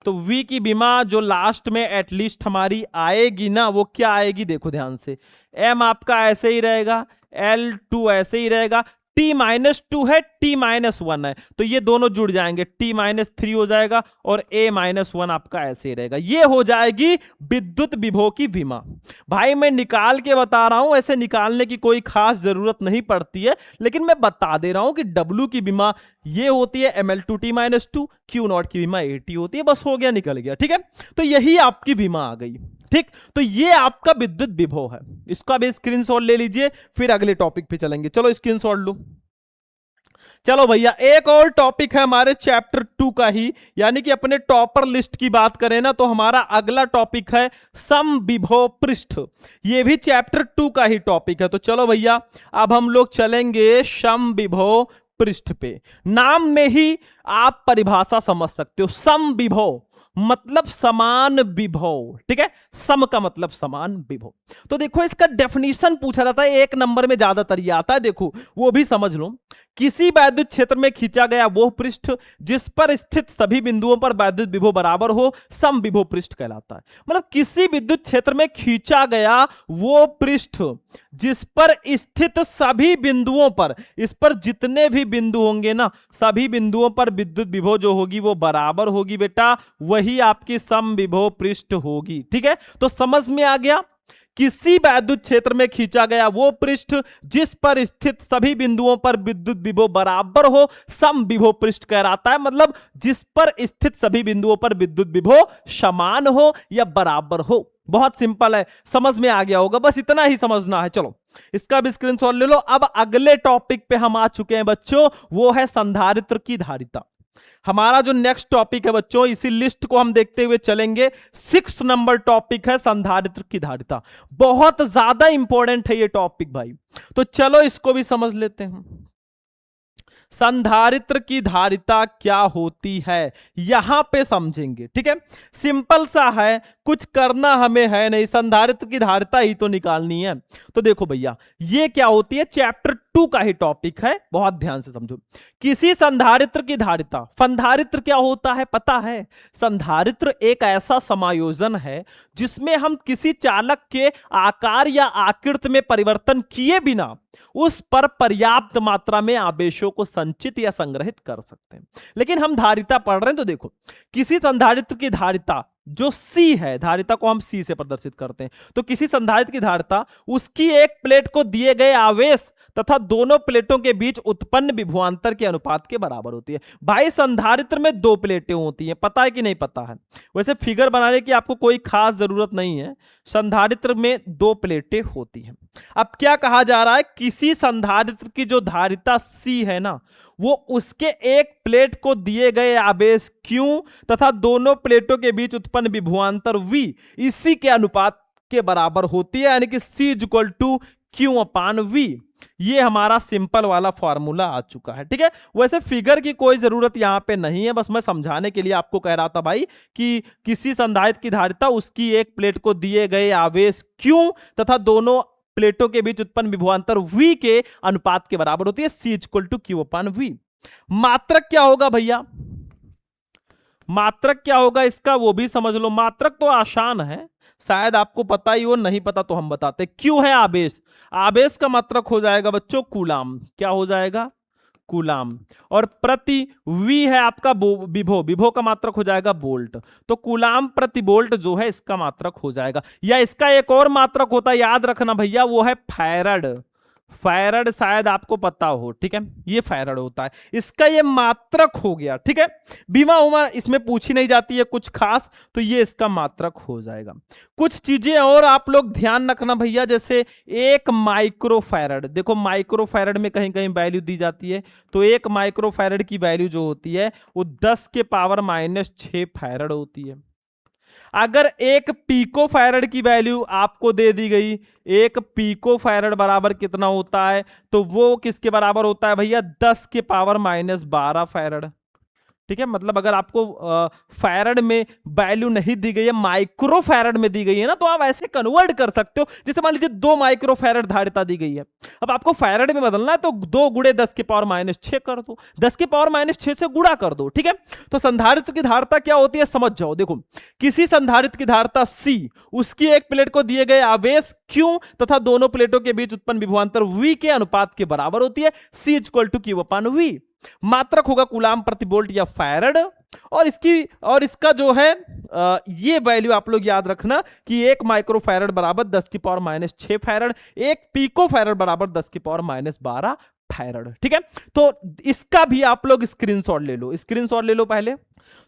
तो V की बीमा जो लास्ट में एटलीस्ट हमारी आएगी ना, वो क्या आएगी? देखो ध्यान से, M आपका ऐसे ही रहेगा, L2 ऐसे ही रहेगा, T-2 है, T-1 है, तो ये दोनों जुड़ जाएंगे, T-3 हो जाएगा, और A-1 आपका ऐसे ही रहेगा। ये हो जाएगी विद्युत विभव की विमा। भाई मैं निकाल के बता रहा हूं, ऐसे निकालने की कोई खास जरूरत नहीं पड़ती है, लेकिन मैं बता दे रहा हूं कि W की विमा ये होती है ML2 T-2, Q नॉट की विमा 80 होती है। बस हो गया, निकल गया। ठीक है, तो यही आपकी विमा आ गई। ठीक, तो ये आपका विद्युत विभव है। इसका भी स्क्रीनशॉट ले लीजिए, फिर अगले टॉपिक पे चलेंगे। चलो स्क्रीनशॉट लो। चलो भैया, एक और टॉपिक है हमारे चैप्टर 2 का ही, यानी कि अपने टॉपर लिस्ट की बात करें ना, तो हमारा अगला टॉपिक है समविभव पृष्ठ। ये भी चैप्टर 2 का ही टॉपिक है। तो चलो भैया, अब हम लोग चलेंगे समविभव पृष्ठ पे। नाम में ही आप परिभाषा समझ सकते हो। समविभव मतलब समान विभव। ठीक है, सम का मतलब समान विभव। तो देखो, इसका डेफिनेशन पूछा जाता है, 1 नंबर में ज्यादातर ये आता है, देखो वो भी समझ लो। किसी वैद्युत क्षेत्र में खींचा गया वो पृष्ठ जिस पर स्थित सभी बिंदुओं पर वैद्युत विभव बराबर हो, समविभव पृष्ठ कहलाता है। मतलब किसी विद्युत क्षेत्र में खींचा गया वो पृष्ठ जिस पर स्थित सभी बिंदुओं पर, इस पर जितने भी बिंदु होंगे ना, सभी बिंदुओं पर विद्युत विभव जो होगी वो बराबर होगी बेटा, वही आपकी समविभव पृष्ठ होगी। ठीक है, तो समझ में आ गया। किसी वैद्युत क्षेत्र में खींचा गया वो पृष्ठ जिस पर स्थित सभी बिंदुओं पर विद्युत विभव बराबर हो, समविभव पृष्ठ कहलाता है। मतलब जिस पर स्थित सभी बिंदुओं पर विद्युत विभव समान हो या बराबर हो। बहुत सिंपल है, समझ में आ गया होगा, बस इतना ही समझना है। चलो इसका भी स्क्रीनशॉट ले लो। अब अगले टॉपिक पे हम आ चुके हैं बच्चों, वो है संधारित्र की धारिता। हमारा जो नेक्स्ट टॉपिक है बच्चों, इसी लिस्ट को हम देखते हुए चलेंगे। 6 नंबर टॉपिक है संधारित्र की धारिता। बहुत ज्यादा इंपॉर्टेंट है ये टॉपिक भाई, तो चलो इसको भी समझ लेते हैं। संधारित्र की धारिता क्या होती है यहां पे समझेंगे। ठीक है, सिंपल सा है, कुछ करना हमें है नहीं, संधारित्र की धारिता ही तो निकालनी है। तो देखो भैया, ये क्या होती है, चैप्टर 2 का ही टॉपिक है, बहुत ध्यान से समझो। किसी संधारित्र की धारिता, संधारित्र क्या होता है पता है? संधारित्र एक ऐसा समायोजन है जिसमें हम किसी चालक के आकार या आकृति में परिवर्तन किए बिना उस पर पर्याप्त मात्रा में आवेशों को संचित या संग्रहित कर सकते हैं। लेकिन हम धारिता पढ़ रहे हैं तो देखो, किसी संधारित्र की धारिता जो C है, धारिता को हम C से प्रदर्शित करते हैं, तो किसी संधारित्र की धारिता उसकी एक प्लेट को दिए गए आवेश तथा दोनों प्लेटों के बीच उत्पन्न विभवांतर के अनुपात के बराबर होती है। भाई संधारित्र में 2 प्लेटें होती हैं, पता है कि नहीं पता है? वैसे फिगर बनाने की आपको कोई खास जरूरत नहीं है, संधारित्र में 2 प्लेटें होती हैं। अब क्या कहा जा रहा है, किसी संधारित्र की जो धारिता C है ना, वो उसके एक प्लेट को दिए गए आवेश Q तथा दोनों प्लेटों के बीच उत्पन्न विभवांतर V इसी के अनुपात के बराबर होती है, यानी कि C = Q/V। ये हमारा सिंपल वाला फॉर्मूला आ चुका है, ठीक है। वैसे फिगर की कोई जरूरत यहां पे नहीं है, बस मैं समझाने के लिए आपको कह रहा था भाई कि किसी संधारित्र की धारिता उसकी एक प्लेट को दिए गए आवेश Q तथा दोनों प्लेटों के बीच उत्पन्न विभवांतर V के अनुपात के बराबर होती है, C = Q/V। मात्रक क्या होगा भैया? मात्रक क्या होगा इसका वो भी समझ लो। मात्रक तो आसान है, शायद आपको पता ही हो, नहीं पता तो हम बताते। Q है आवेश, आवेश का मात्रक हो जाएगा बच्चों कूलाम। क्या हो जाएगा? कूलाम। और प्रति V है आपका विभव, विभव का मात्रक हो जाएगा वोल्ट। तो कूलाम प्रति वोल्ट जो है इसका मात्रक हो जाएगा। या इसका एक और मात्रक होता है, याद रखना भैया, वो है फैरड। फैरड शायद आपको पता हो, ठीक है, ये फैरड होता है, इसका ये मात्रक हो गया, ठीक है। बीमा उमा इसमें पूछी नहीं जाती है कुछ खास, तो ये इसका मात्रक हो जाएगा। कुछ चीजें और आप लोग ध्यान रखना भैया, जैसे 1 माइक्रोफैरड, देखो माइक्रोफैरड में कहीं कहीं वैल्यू दी जाती है, तो 1 माइक्रोफैरड की वैल्यू जो होती है वो 10⁻⁻6 फैरड होती है। अगर 1 पिकोफैरड की वैल्यू आपको दे दी गई, 1 पिकोफैरड बराबर कितना होता है, तो वो किसके बराबर होता है भैया? 10⁻12 फैरड, ठीक है। मतलब अगर आपको फैरड में वैल्यू नहीं दी गई है, माइक्रो फैरड में दी गई है ना, तो आप ऐसे कन्वर्ट कर सकते हो। जैसे मान लीजिए 2 माइक्रो फैरड धारिता दी गई है, अब आपको फैरड में बदलना है तो 2 × 10⁻⁻6 कर दो, 10⁻⁻6 से गुणा कर दो, ठीक है। तो संधारित्र की धारिता क्या होती है समझ जाओ। देखो, किसी संधारित्र की धारिता C, उसकी एक प्लेट को दिए गए आवेश Q तथा दोनों प्लेटों के बीच उत्पन्न विभवांतर V के अनुपात के बराबर होती है, C = Q/V। मात्रक होगा कूलाम प्रति वोल्ट या फैरड। और इसका जो है ये वैल्यू आप लोग याद रखना कि 1 माइक्रोफैरड बराबर 10⁻⁻6 फैरड, 1 पिकोफैरड बराबर 10⁻⁻12 फैरड, ठीक है। तो इसका भी आप लोग स्क्रीनशॉट ले लो, स्क्रीनशॉट ले लो पहले।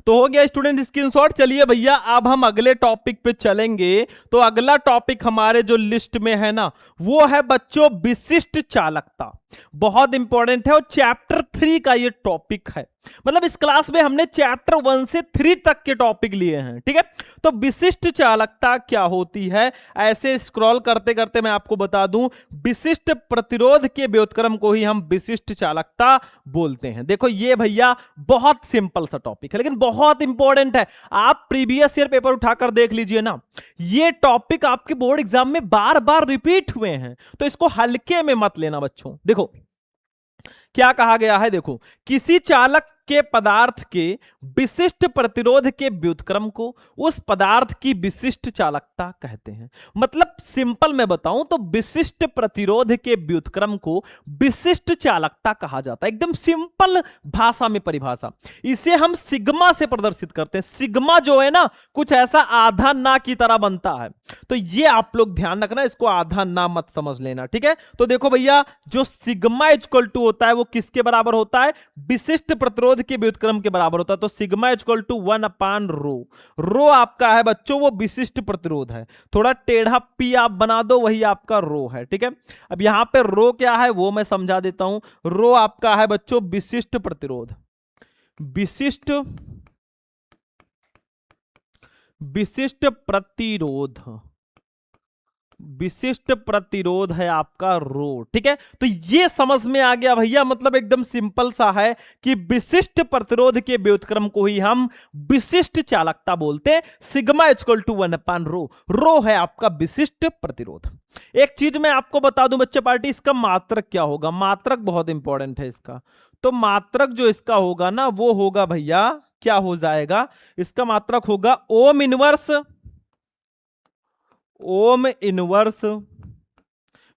तो हो गया स्टूडेंट स्क्रीनशॉट। चलिए भैया अब हम अगले टॉपिक पे चलेंगे। तो अगला टॉपिक हमारे जो लिस्ट में है ना, वो है बच्चों विशिष्ट चालकता। बहुत इंपॉर्टेंट है और चैप्टर 3 का ये टॉपिक है। मतलब इस क्लास में हमने चैप्टर 1 से 3 तक के टॉपिक लिए हैं, ठीक है। तो विशिष्ट चालकता क्या होती है, ऐसे स्क्रॉल करते करते मैं आपको बता दूं, विशिष्ट प्रतिरोध के व्युत्क्रम को ही हम विशिष्ट चालकता बोलते हैं। देखो ये भैया बहुत सिंपल सा टॉपिक है, लेकिन बहुत इंपॉर्टेंट है। आप प्रीवियस ईयर पेपर उठाकर देख लीजिए ना, ये टॉपिक आपके बोर्ड एग्जाम में बार बार रिपीट हुए हैं, तो इसको हल्के में मत लेना बच्चों। देखो क्या कहा गया है, देखो, किसी चालक के पदार्थ के विशिष्ट प्रतिरोध के व्युत्क्रम को उस पदार्थ की विशिष्ट चालकता कहते हैं। मतलब सिंपल में बताऊं तो विशिष्ट प्रतिरोध के व्युत्क्रम को विशिष्ट चालकता कहा जाता है। एकदम सिंपल भाषा में परिभाषा, इसे हम सिग्मा से प्रदर्शित करते हैं। सिग्मा जो है ना, कुछ ऐसा आधा ना की तरह बनता है, तो ये आप लोग ध्यान रखना, इसको आधा ना मत समझ लेना, ठीक है। तो देखो भैया, जो सिग्मा इक्वल टू होता है वो किसके बराबर होता है? विशिष्ट प्रतिरोध के व्युत्क्रम के बराबर होता है। तो सिग्मा इक्वल टू 1/ρ। रो आपका है बच्चों वो विशिष्ट प्रतिरोध है, थोड़ा टेढ़ा पी आप बना दो, वही आपका रो है, ठीक है। अब यहां पे रो क्या है वो मैं समझा देता हूं। रो आपका है बच्चों विशिष्ट प्रतिरोध, विशिष्ट प्रतिरोध, विशिष्ट प्रतिरोध है आपका रो। ठीक है, तो ये समझ में आ गया भैया, मतलब एकदम सिंपल सा है कि विशिष्ट प्रतिरोध के व्युत्क्रम को ही हम विशिष्ट चालकता बोलते हैं। सिग्मा इक्वल टू 1 रो, रो है आपका विशिष्ट प्रतिरोध। एक चीज मैं आपको बता दूं बच्चे पार्टी, इसका मात्रक क्या होगा, मात्रक बहुत इंपॉर्टेंट है इसका। तो मात्रक जो इसका होगा ना वो होगा भैया, क्या हो जाएगा, इसका मात्रक होगा ohm inverse, ohm inverse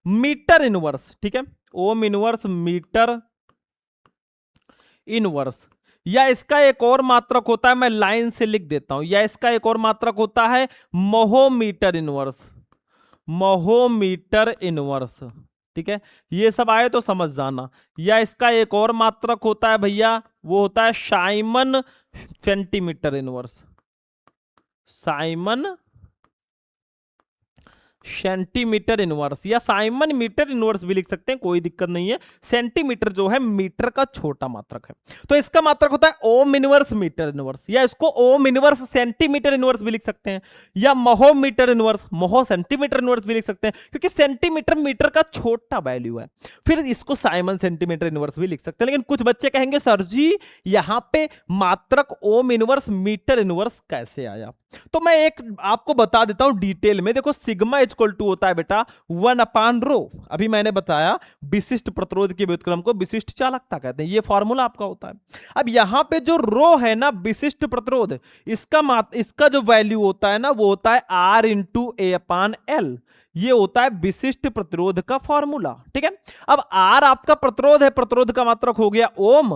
metre inverse. ठीक है, ओम इनवर्स मीटर इनवर्स। या इसका एक और मात्रक होता है, मैं लाइन से लिख देता हूं, या इसका एक और मात्रक होता है महोमीटर इनवर्स, महोमीटर इनवर्स। ठीक है, ये सब आए तो समझ जाना। या इसका एक और मात्रक होता है भैया, वो होता है Simon centimetre inverse, Simon centimetre inverse, या साइमन मीटर इनवर्स भी लिख सकते हैं, कोई दिक्कत नहीं है। सेंटीमीटर जो है मीटर का छोटा मात्रक है, तो इसका मात्रक होता है ओम इनवर्स मीटर इनवर्स, या इसको ओम इनवर्स सेंटीमीटर इनवर्स भी लिख सकते हैं, या महोमीटर इनवर्स, महो सेंटीमीटर इनवर्स भी लिख सकते हैं, क्योंकि सेंटीमीटर मीटर का छोटा वैल्यू है। फिर इसको साइमन सेंटीमीटर इनवर्स भी लिख सकते हैं। लेकिन कुछ बच्चे कहेंगे सर जी यहां पे मात्रक ओम इनवर्स मीटर इनवर्स कैसे आया, तो मैं एक आपको बता देता हूं डिटेल में। देखो सिग्मा इक्वल टू होता है बेटा 1/रो, अभी मैंने बताया विशिष्ट प्रतिरोध के व्युत्क्रम को विशिष्ट चालकता कहते हैं, ये फॉर्मूला आपका होता है। अब यहां पे जो रो है ना विशिष्ट प्रतिरोध, इसका जो वैल्यू होता है ना वो होता है R इंटू A/L, ये होता है विशिष्ट प्रतिरोध का फॉर्मूला। ठीक है, अब R आपका प्रतिरोध है, प्रतिरोध का मात्रक हो गया ओम,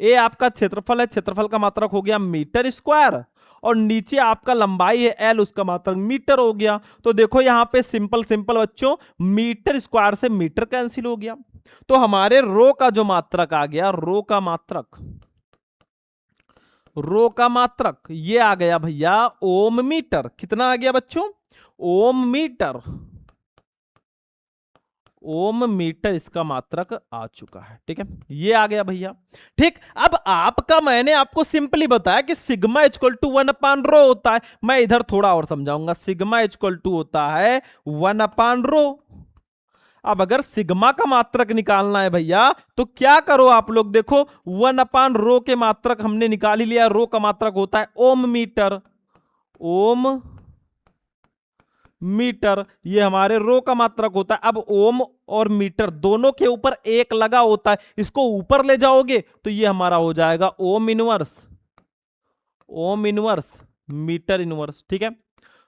ए आपका क्षेत्रफल है, क्षेत्रफल का मात्रक हो गया मीटर स्क्वायर, और नीचे आपका लंबाई है एल, उसका मात्रक मीटर हो गया। तो देखो यहां पे सिंपल सिंपल बच्चों, मीटर स्क्वायर से मीटर कैंसिल हो गया, तो हमारे रो का जो मात्रक आ गया, रो का मात्रक, रो का मात्रक ये आ गया भैया ओम मीटर। कितना आ गया बच्चों, ओम मीटर, ओम मीटर इसका मात्रक आ चुका है। ठीक है, ये आ गया भैया। ठीक, अब आपका मैंने आपको सिंपली बताया कि सिग्मा इक्वल टू 1/रो होता है, मैं इधर थोड़ा और समझाऊंगा। सिग्मा इक्वल टू होता है 1/रो। अब अगर सिग्मा का मात्रक निकालना है भैया तो क्या करो आप लोग, देखो 1/रो के मात्रक हमने निकाल ही लिया, रो का मात्रक होता है ओम मीटर, ओम मीटर, ये हमारे रो का मात्रक होता है। अब ओम और मीटर दोनों के ऊपर एक लगा होता है, इसको ऊपर ले जाओगे तो ये हमारा हो जाएगा ohm inverse, ohm inverse metre inverse. ठीक है,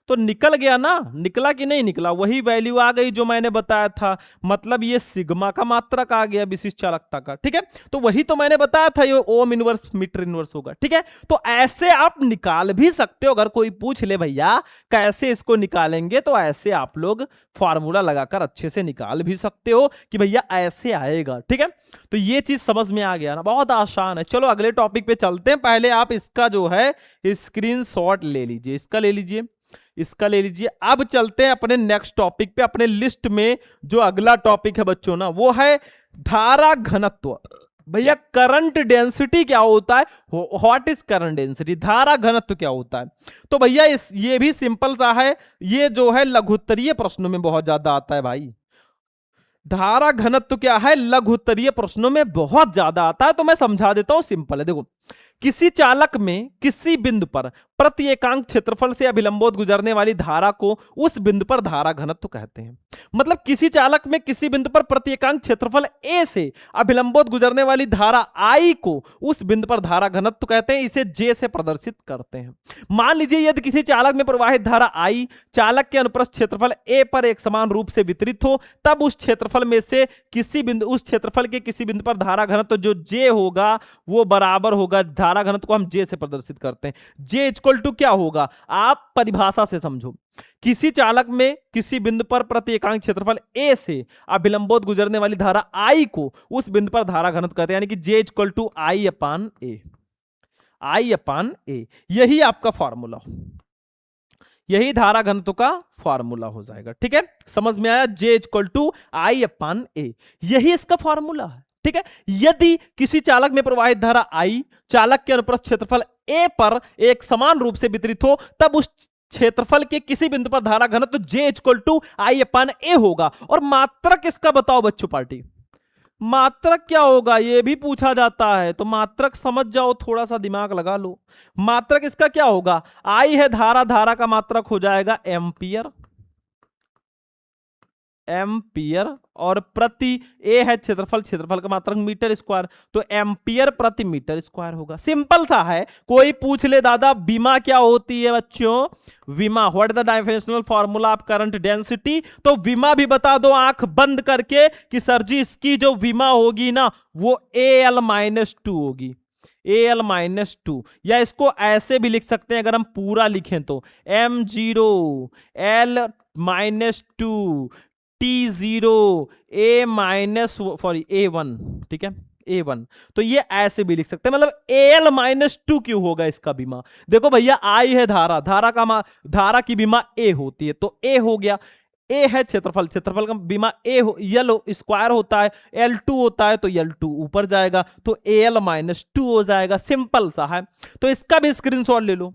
तो निकल गया ना, निकला कि नहीं निकला, वही वैल्यू आ गई जो मैंने बताया था, मतलब ये सिग्मा का मात्रक आ गया विशिष्ट चालकता का। ठीक है, तो वही तो मैंने बताया था, ये ओम इनवर्स मीटर इनवर्स होगा। ठीक है, तो ऐसे आप निकाल भी सकते हो, अगर कोई पूछ ले भैया कैसे इसको निकालेंगे, तो ऐसे आप लोग फॉर्मूला लगाकर अच्छे से निकाल भी सकते हो कि भैया ऐसे आएगा। ठीक है, तो ये चीज समझ में आ गया ना, बहुत आसान है। चलो अगले टॉपिक पे चलते हैं, पहले आप इसका जो है स्क्रीनशॉट ले लीजिए, इसका ले लीजिए, इसका ले लीजिए। अब चलते हैं अपने नेक्स्ट टॉपिक पे। अपने लिस्ट में जो अगला टॉपिक है बच्चों ना वो है धारा घनत्व। भैया करंट डेंसिटी क्या होता है, व्हाट इज करंट डेंसिटी, धारा घनत्व क्या होता है। तो भैया ये भी सिंपल सा है, ये जो है लघुत्तरीय प्रश्नों में बहुत ज्यादा आता है भाई। धारा घनत्व क्या है, लघुत्तरीय प्रश्नों में बहुत ज्यादा आता है, तो मैं समझा देता हूं, सिंपल है। देखो किसी चालक में किसी बिंदु पर प्रति एकांक क्षेत्रफल से अभिलंबोत गुजरने वाली धारा को उस बिंदु पर धारा घनत्व कहते हैं। मतलब किसी चालक में किसी बिंदु पर प्रति एकांक क्षेत्रफल ए से अभिलंबोत गुजरने वाली धारा आई को उस बिंदु पर धारा घनत्व कहते हैं, इसे जे से प्रदर्शित करते हैं। मान लीजिए यदि किसी चालक में प्रवाहित धारा आई चालक के अनुप्रस्थ क्षेत्रफल ए पर एक समान रूप से वितरित हो, तब उस क्षेत्रफल में से किसी बिंदु, उस क्षेत्रफल के किसी बिंदु पर धारा घनत्व जो जे होगा वो बराबर होगा, धारा घनत्व को हम जे से प्रदर्शित करते हैं। जे इक्वल टू क्या होगा, आप परिभाषा से समझो, किसी चालक में किसी बिंदु पर प्रति एकांक क्षेत्रफल ए से अभिलंबोत गुजरने वाली धारा आई को उस बिंदु पर धारा घनत्व कहते हैं, यानी कि जे इक्वल टू आई अपान ए, आई अपान ए, यही आपका फॉर्मूला, यही धारा घनत्व का फॉर्मूला हो जाएगा। ठीक है, समझ में आया, जे इक्वल टू आई अपान ए, यही इसका फॉर्मूला है। ठीक है, यदि किसी चालक में प्रवाहित धारा आई चालक के अनुप्रस्थ क्षेत्रफल ए पर एक समान रूप से वितरित हो, तब उस क्षेत्रफल के किसी बिंदु पर धारा घनत्व तो J इक्वल टू आई अपन ए होगा। और मात्रक इसका बताओ बच्चों पार्टी, मात्रक क्या होगा ये भी पूछा जाता है, तो मात्रक समझ जाओ, थोड़ा सा दिमाग लगा लो। मात्रक इसका क्या होगा, आई है धारा, धारा का मात्रक हो जाएगा एम्पियर, एम्पियर, और प्रति ए है क्षेत्रफल, क्षेत्रफल का मात्रक मीटर स्क्वायर, तो एम्पियर प्रति मीटर स्क्वायर होगा। सिंपल सा है। कोई पूछ ले दादा विमा क्या होती है बच्चों, विमा what the dimensional formula of current density, तो विमा भी बता दो आंख बंद करके कि सर जी इसकी जो विमा होगी ना वो AL-2 होगी, AL-2, या इसको ऐसे भी लिख सकते हैं अगर हम पूरा लिखें तो M0 L-2 T0 A-1, ठीक है A1, तो ये ऐसे भी लिख सकते हैं, मतलब AL-2 क्यों होगा इसका बीमा। देखो भैया आई है धारा, धारा की बीमा A होती है, तो A हो गया, A है क्षेत्रफल, क्षेत्रफल का बीमा A L स्क्वायर होता है, L2 होता है, तो L2 ऊपर जाएगा, तो AL-2 हो जाएगा। सिंपल सा है, तो इसका भी स्क्रीनशॉट ले लो,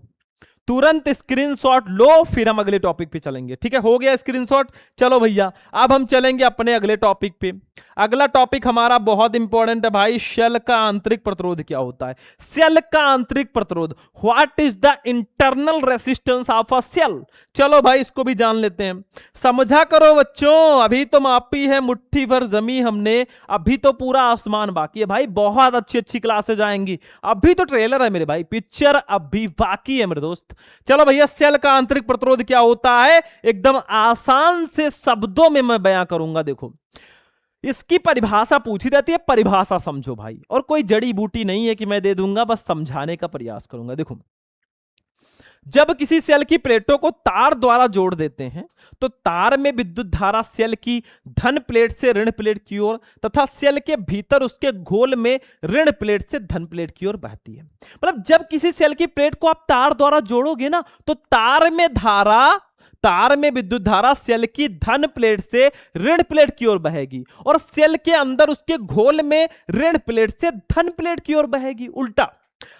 तुरंत स्क्रीनशॉट लो, फिर हम अगले टॉपिक पे चलेंगे। ठीक है, हो गया स्क्रीनशॉट। चलो भैया अब हम चलेंगे अपने अगले टॉपिक पे। अगला टॉपिक हमारा बहुत इंपॉर्टेंट है भाई, शेल का आंतरिक प्रतिरोध क्या होता है। सेल का आंतरिक प्रतिरोध, what is the internal resistance of a cell. चलो भाई इसको भी जान लेते हैं, समझा करो बच्चों, अभी तो मापी है मुट्ठी भर जमी हमने, अभी तो पूरा आसमान बाकी है भाई, बहुत अच्छी अच्छी क्लासेज आएंगी, अभी तो ट्रेलर है मेरे भाई, पिक्चर अभी बाकी है मेरे दोस्त। चलो भैया सेल का आंतरिक प्रतिरोध क्या होता है, एकदम आसान से शब्दों में मैं बयां करूंगा। देखो इसकी परिभाषा पूछी जाती है, परिभाषा समझो भाई, और कोई जड़ी बूटी नहीं है कि मैं दे दूंगा, बस समझाने का प्रयास करूंगा। देखो जब किसी सेल की प्लेटों को तार द्वारा जोड़ देते हैं तो तार में विद्युत धारा सेल की धन प्लेट से ऋण प्लेट की ओर तथा सेल के भीतर उसके घोल में ऋण प्लेट से धन प्लेट की ओर बहती है। मतलब जब किसी सेल की प्लेट को आप तार द्वारा जोड़ोगे ना तो तार में विद्युत धारा सेल की धन प्लेट से ऋण प्लेट की ओर बहेगी और सेल के अंदर उसके घोल में ऋण प्लेट से धन प्लेट की ओर बहेगी, उल्टा।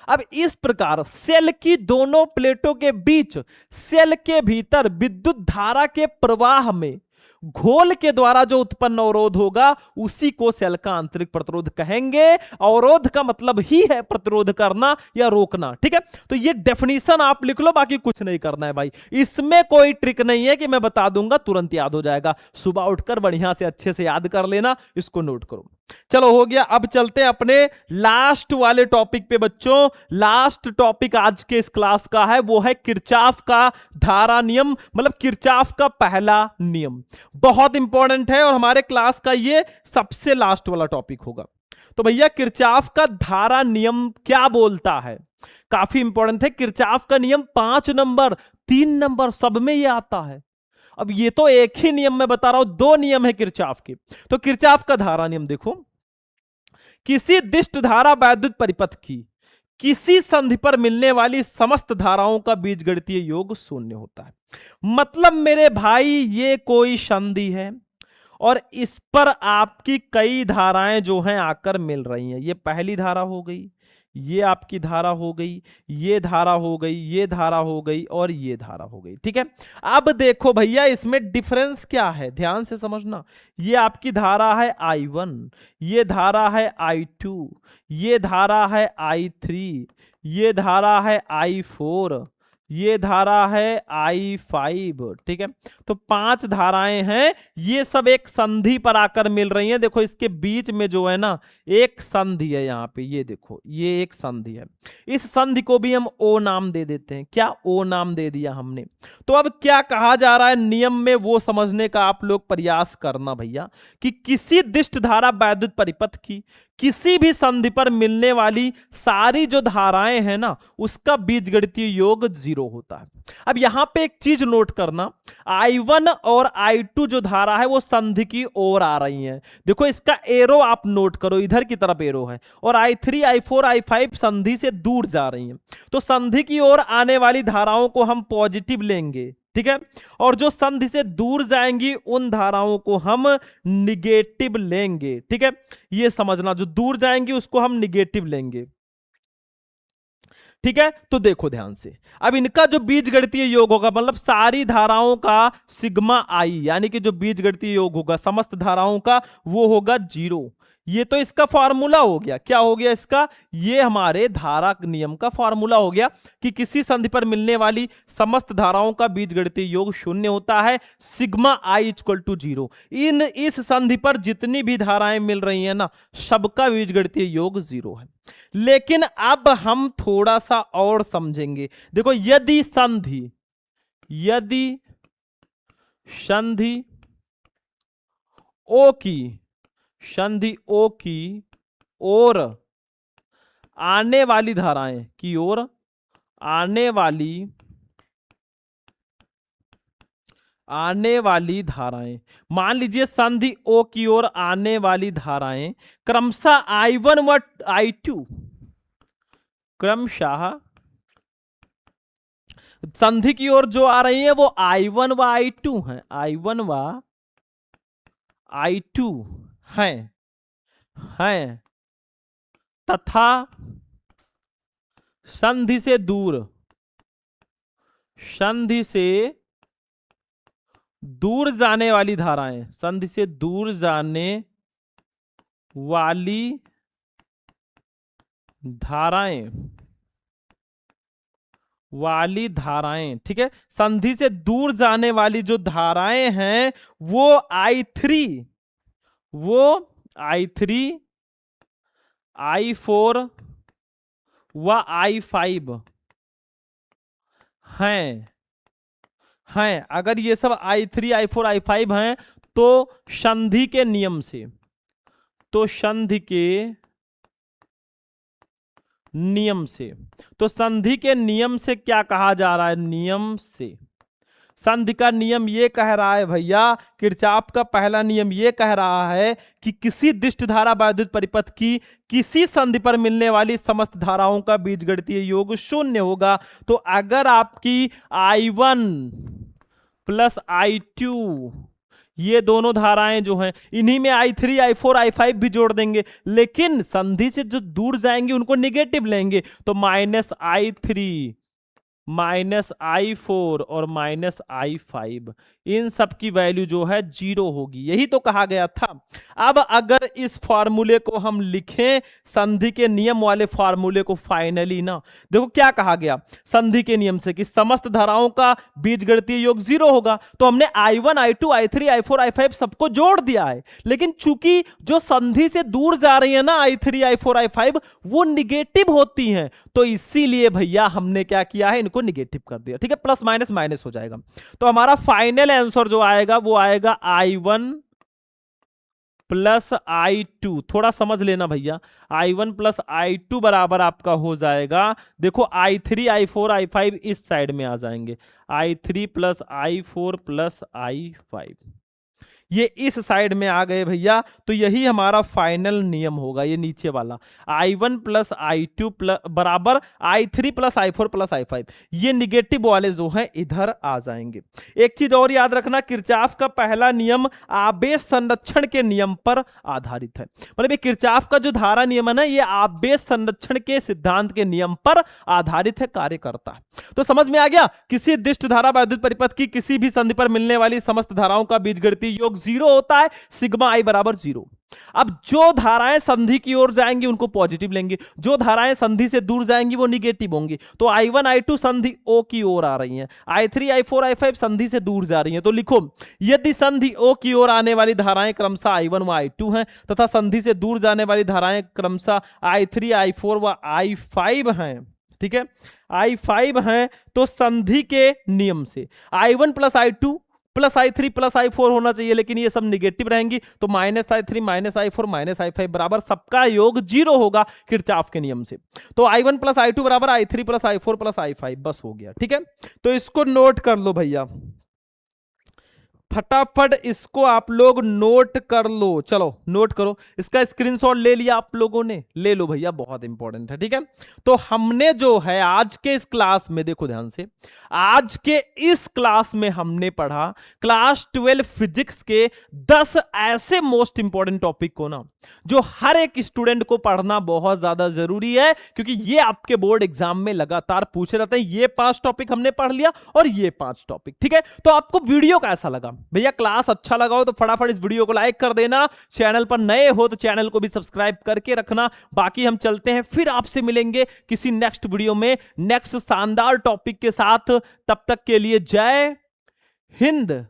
अब इस प्रकार सेल की दोनों प्लेटों के बीच सेल के भीतर विद्युत धारा के प्रवाह में घोल के द्वारा जो उत्पन्न अवरोध होगा उसी को सेल का आंतरिक प्रतिरोध कहेंगे। अवरोध का मतलब ही है प्रतिरोध करना या रोकना, ठीक है। तो ये डेफिनेशन आप लिख लो, बाकी कुछ नहीं करना है भाई, इसमें कोई ट्रिक नहीं है कि मैं बता दूंगा तुरंत याद हो जाएगा। सुबह उठकर बढ़िया से अच्छे से याद कर लेना, इसको नोट करो। चलो हो गया, अब चलते हैं अपने लास्ट वाले टॉपिक पे बच्चों। लास्ट टॉपिक आज के इस क्लास का है वो है किरचॉफ का धारा नियम, मतलब किरचॉफ का पहला नियम, बहुत इंपॉर्टेंट है और हमारे क्लास का ये सबसे लास्ट वाला टॉपिक होगा। तो भैया किरचॉफ का धारा नियम क्या बोलता है, काफी इंपॉर्टेंट है। किरचॉफ का नियम 5 नंबर 3 नंबर सब में ये आता है। अब ये तो एक ही नियम में बता रहा हूं, 2 नियम है किरचॉफ के। तो किरचॉफ का धारा नियम देखो, किसी दिष्ट धारा वैद्युत परिपथ की किसी संधि पर मिलने वाली समस्त धाराओं का बीजगणितीय योग शून्य होता है। मतलब मेरे भाई ये कोई संधि है और इस पर आपकी कई धाराएं जो हैं आकर मिल रही हैं। ये पहली धारा हो गई, ये आपकी धारा हो गई, ये धारा हो गई, ये धारा हो गई और ये धारा हो गई, ठीक है। अब देखो भैया इसमें डिफरेंस क्या है, ध्यान से समझना। ये आपकी धारा है I1, ये धारा है I2, ये धारा है I3, ये धारा है I4, ये धारा है I5, ठीक है। तो 5 धाराएं हैं, ये सब एक संधि पर आकर मिल रही हैं। देखो इसके बीच में जो है ना एक संधि है, यहां पे ये देखो ये एक संधि है। इस संधि को भी हम O नाम दे देते हैं। क्या O नाम दे दिया हमने। तो अब क्या कहा जा रहा है नियम में वो समझने का आप लोग प्रयास करना भैया, कि किसी दिष्ट धारा वैद्युत परिपथ की किसी भी संधि पर मिलने वाली सारी जो धाराएं हैं ना उसका बीजगणितीय योग 0 होता है। अब यहां पे एक चीज नोट करना, I1 और I2 जो धारा है वो संधि की ओर आ रही हैं। देखो इसका एरो आप नोट करो, इधर की तरफ एरो है, और I3 I4 I5 संधि से दूर जा रही हैं। तो संधि की ओर आने वाली धाराओं को हम पॉजिटिव लेंगे, ठीक है, और जो संधि से दूर जाएंगी उन धाराओं को हम निगेटिव लेंगे, ठीक है। ये समझना, जो दूर जाएंगी उसको हम निगेटिव लेंगे, ठीक है, तो देखो ध्यान से, अब इनका जो बीजगणितीय योग होगा, मतलब सारी धाराओं का सिग्मा आई, यानी कि जो बीजगणितीय योग होगा समस्त धाराओं का, वो होगा 0। ये तो इसका फॉर्मूला हो गया। क्या हो गया इसका? ये हमारे धारा नियम का फॉर्मूला हो गया कि किसी संधि पर मिलने वाली समस्त धाराओं का बीजगणितीय योग 0 होता है, सिग्मा आई इक्वल टू 0। इस संधि पर जितनी भी धाराएं मिल रही हैं ना, सबका बीजगणितीय योग 0 है। लेकिन अब हम थोड़ा सा और समझेंगे। देखो, यदि संधि ओ की ओर आने वाली धाराएं मान लीजिए संधि ओ की ओर आने वाली धाराएं क्रमशः I1 व I2, क्रमशः संधि की ओर जो आ रही है वो I1 व I2 हैं, हैं तथा संधि से दूर जाने वाली धाराएं, ठीक है, संधि से दूर जाने वाली जो धाराएं हैं वो I3, I4 व I5 हैं। अगर ये सब I3, I4, I5 हैं तो संधि के नियम से क्या कहा जा रहा है? संधि का नियम ये कह रहा है भैया, किरचॉफ का पहला नियम ये कह रहा है कि किसी दिष्ट धारा वैद्युत परिपथ की किसी संधि पर मिलने वाली समस्त धाराओं का बीजगणितीय योग 0 होगा। तो अगर आपकी I1 प्लस I2, ये दोनों धाराएं जो हैं, इन्हीं में I3, I4, I5 भी जोड़ देंगे, लेकिन संधि से जो दूर जाएंगे उनको निगेटिव लेंगे, तो -I3, -I4 और -I5, इन सब की वैल्यू जो है 0 होगी। यही तो कहा गया था। अब अगर इस फॉर्मूले को हम लिखें, संधि के नियम वाले फॉर्मूले को, फाइनली ना, देखो क्या कहा गया संधि के नियम से कि समस्त धाराओं का बीजगणितीय योग 0 होगा। तो हमने I1, I2, I3, I4, I5 सबको जोड़ दिया है, लेकिन चूंकि जो संधि से दूर जा रही है ना I3, I4, I5, वो निगेटिव होती हैं, तो इसीलिए भैया हमने क्या किया है, इनको निगेटिव कर दिया। ठीक है, प्लस माइनस माइनस हो जाएगा। तो हमारा फाइनल आंसर जो आएगा वो आएगा I1 प्लस I2। थोड़ा समझ लेना भैया, I1 प्लस I2 बराबर आपका हो जाएगा, देखो I3, I4, I5 इस साइड में आ जाएंगे, I3 plus I4 plus I5 ये इस साइड में आ गए भैया। तो यही हमारा फाइनल नियम होगा, ये नीचे वाला I1 प्लस I2 बराबर I3 plus I4 plus I5, ये निगेटिव वाले जो हैं इधर आ जाएंगे। एक चीज और याद रखना, किरचॉफ का पहला नियम आवेश संरक्षण के नियम पर आधारित है। मतलब ये किरचॉफ का जो धारा नियम है ना, ये आवेश संरक्षण के सिद्धांत के नियम पर आधारित है, कार्य करता है। तो समझ में आ गया, किसी दिष्ट धारा वैद्युत परिपथ की किसी भी संधि पर मिलने वाली समस्त धाराओं का बीजगणितीय योग 0 होता है, सिग्मा आई बराबर 0। अब जो धाराएं संधि की ओर जाएंगी उनको पॉजिटिव लेंगे, जो धाराएं संधि से दूर जाएंगी वो निगेटिव होंगी। तो I1, I2 संधि O की ओर आ रही हैं, I3, I4, I5 संधि से दूर जा रही हैं। तो लिखो, यदि संधि O की ओर आने वाली धाराएं क्रमशः I1 व I2 हैं तथा संधि से दूर जाने वाली धाराएं क्रमशः I3, I4 व I5 हैं, ठीक है, I5 हैं, तो संधि के नियम से I1 plus I2 plus I3 plus I4 होना चाहिए, लेकिन ये सब निगेटिव रहेंगी, तो -I3 -I4 -I5 बराबर सबका योग 0 होगा किरचॉफ के नियम से। तो I1 प्लस I2 बराबर I3 plus I4 plus I5, बस हो गया। ठीक है, तो इसको नोट कर लो भैया, फटाफट इसको आप लोग नोट कर लो, चलो नोट करो, इसका स्क्रीनशॉट ले लिया आप लोगों ने, ले लो भैया, बहुत इंपॉर्टेंट है। ठीक है, तो हमने जो है आज के इस क्लास में, देखो ध्यान से, आज के इस क्लास में हमने पढ़ा क्लास 12 फिजिक्स के 10 ऐसे मोस्ट इंपॉर्टेंट टॉपिक को ना, जो हर एक स्टूडेंट को पढ़ना बहुत ज्यादा जरूरी है, क्योंकि ये आपके बोर्ड एग्जाम में लगातार पूछे रहते हैं। ये 5 टॉपिक हमने पढ़ लिया और ये 5 टॉपिक। ठीक है, तो आपको वीडियो कैसा लगा भैया? क्लास अच्छा लगा हो तो फटाफट इस वीडियो को लाइक कर देना, चैनल पर नए हो तो चैनल को भी सब्सक्राइब करके रखना। बाकी हम चलते हैं, फिर आपसे मिलेंगे किसी नेक्स्ट वीडियो में नेक्स्ट शानदार टॉपिक के साथ। तब तक के लिए जय हिंद।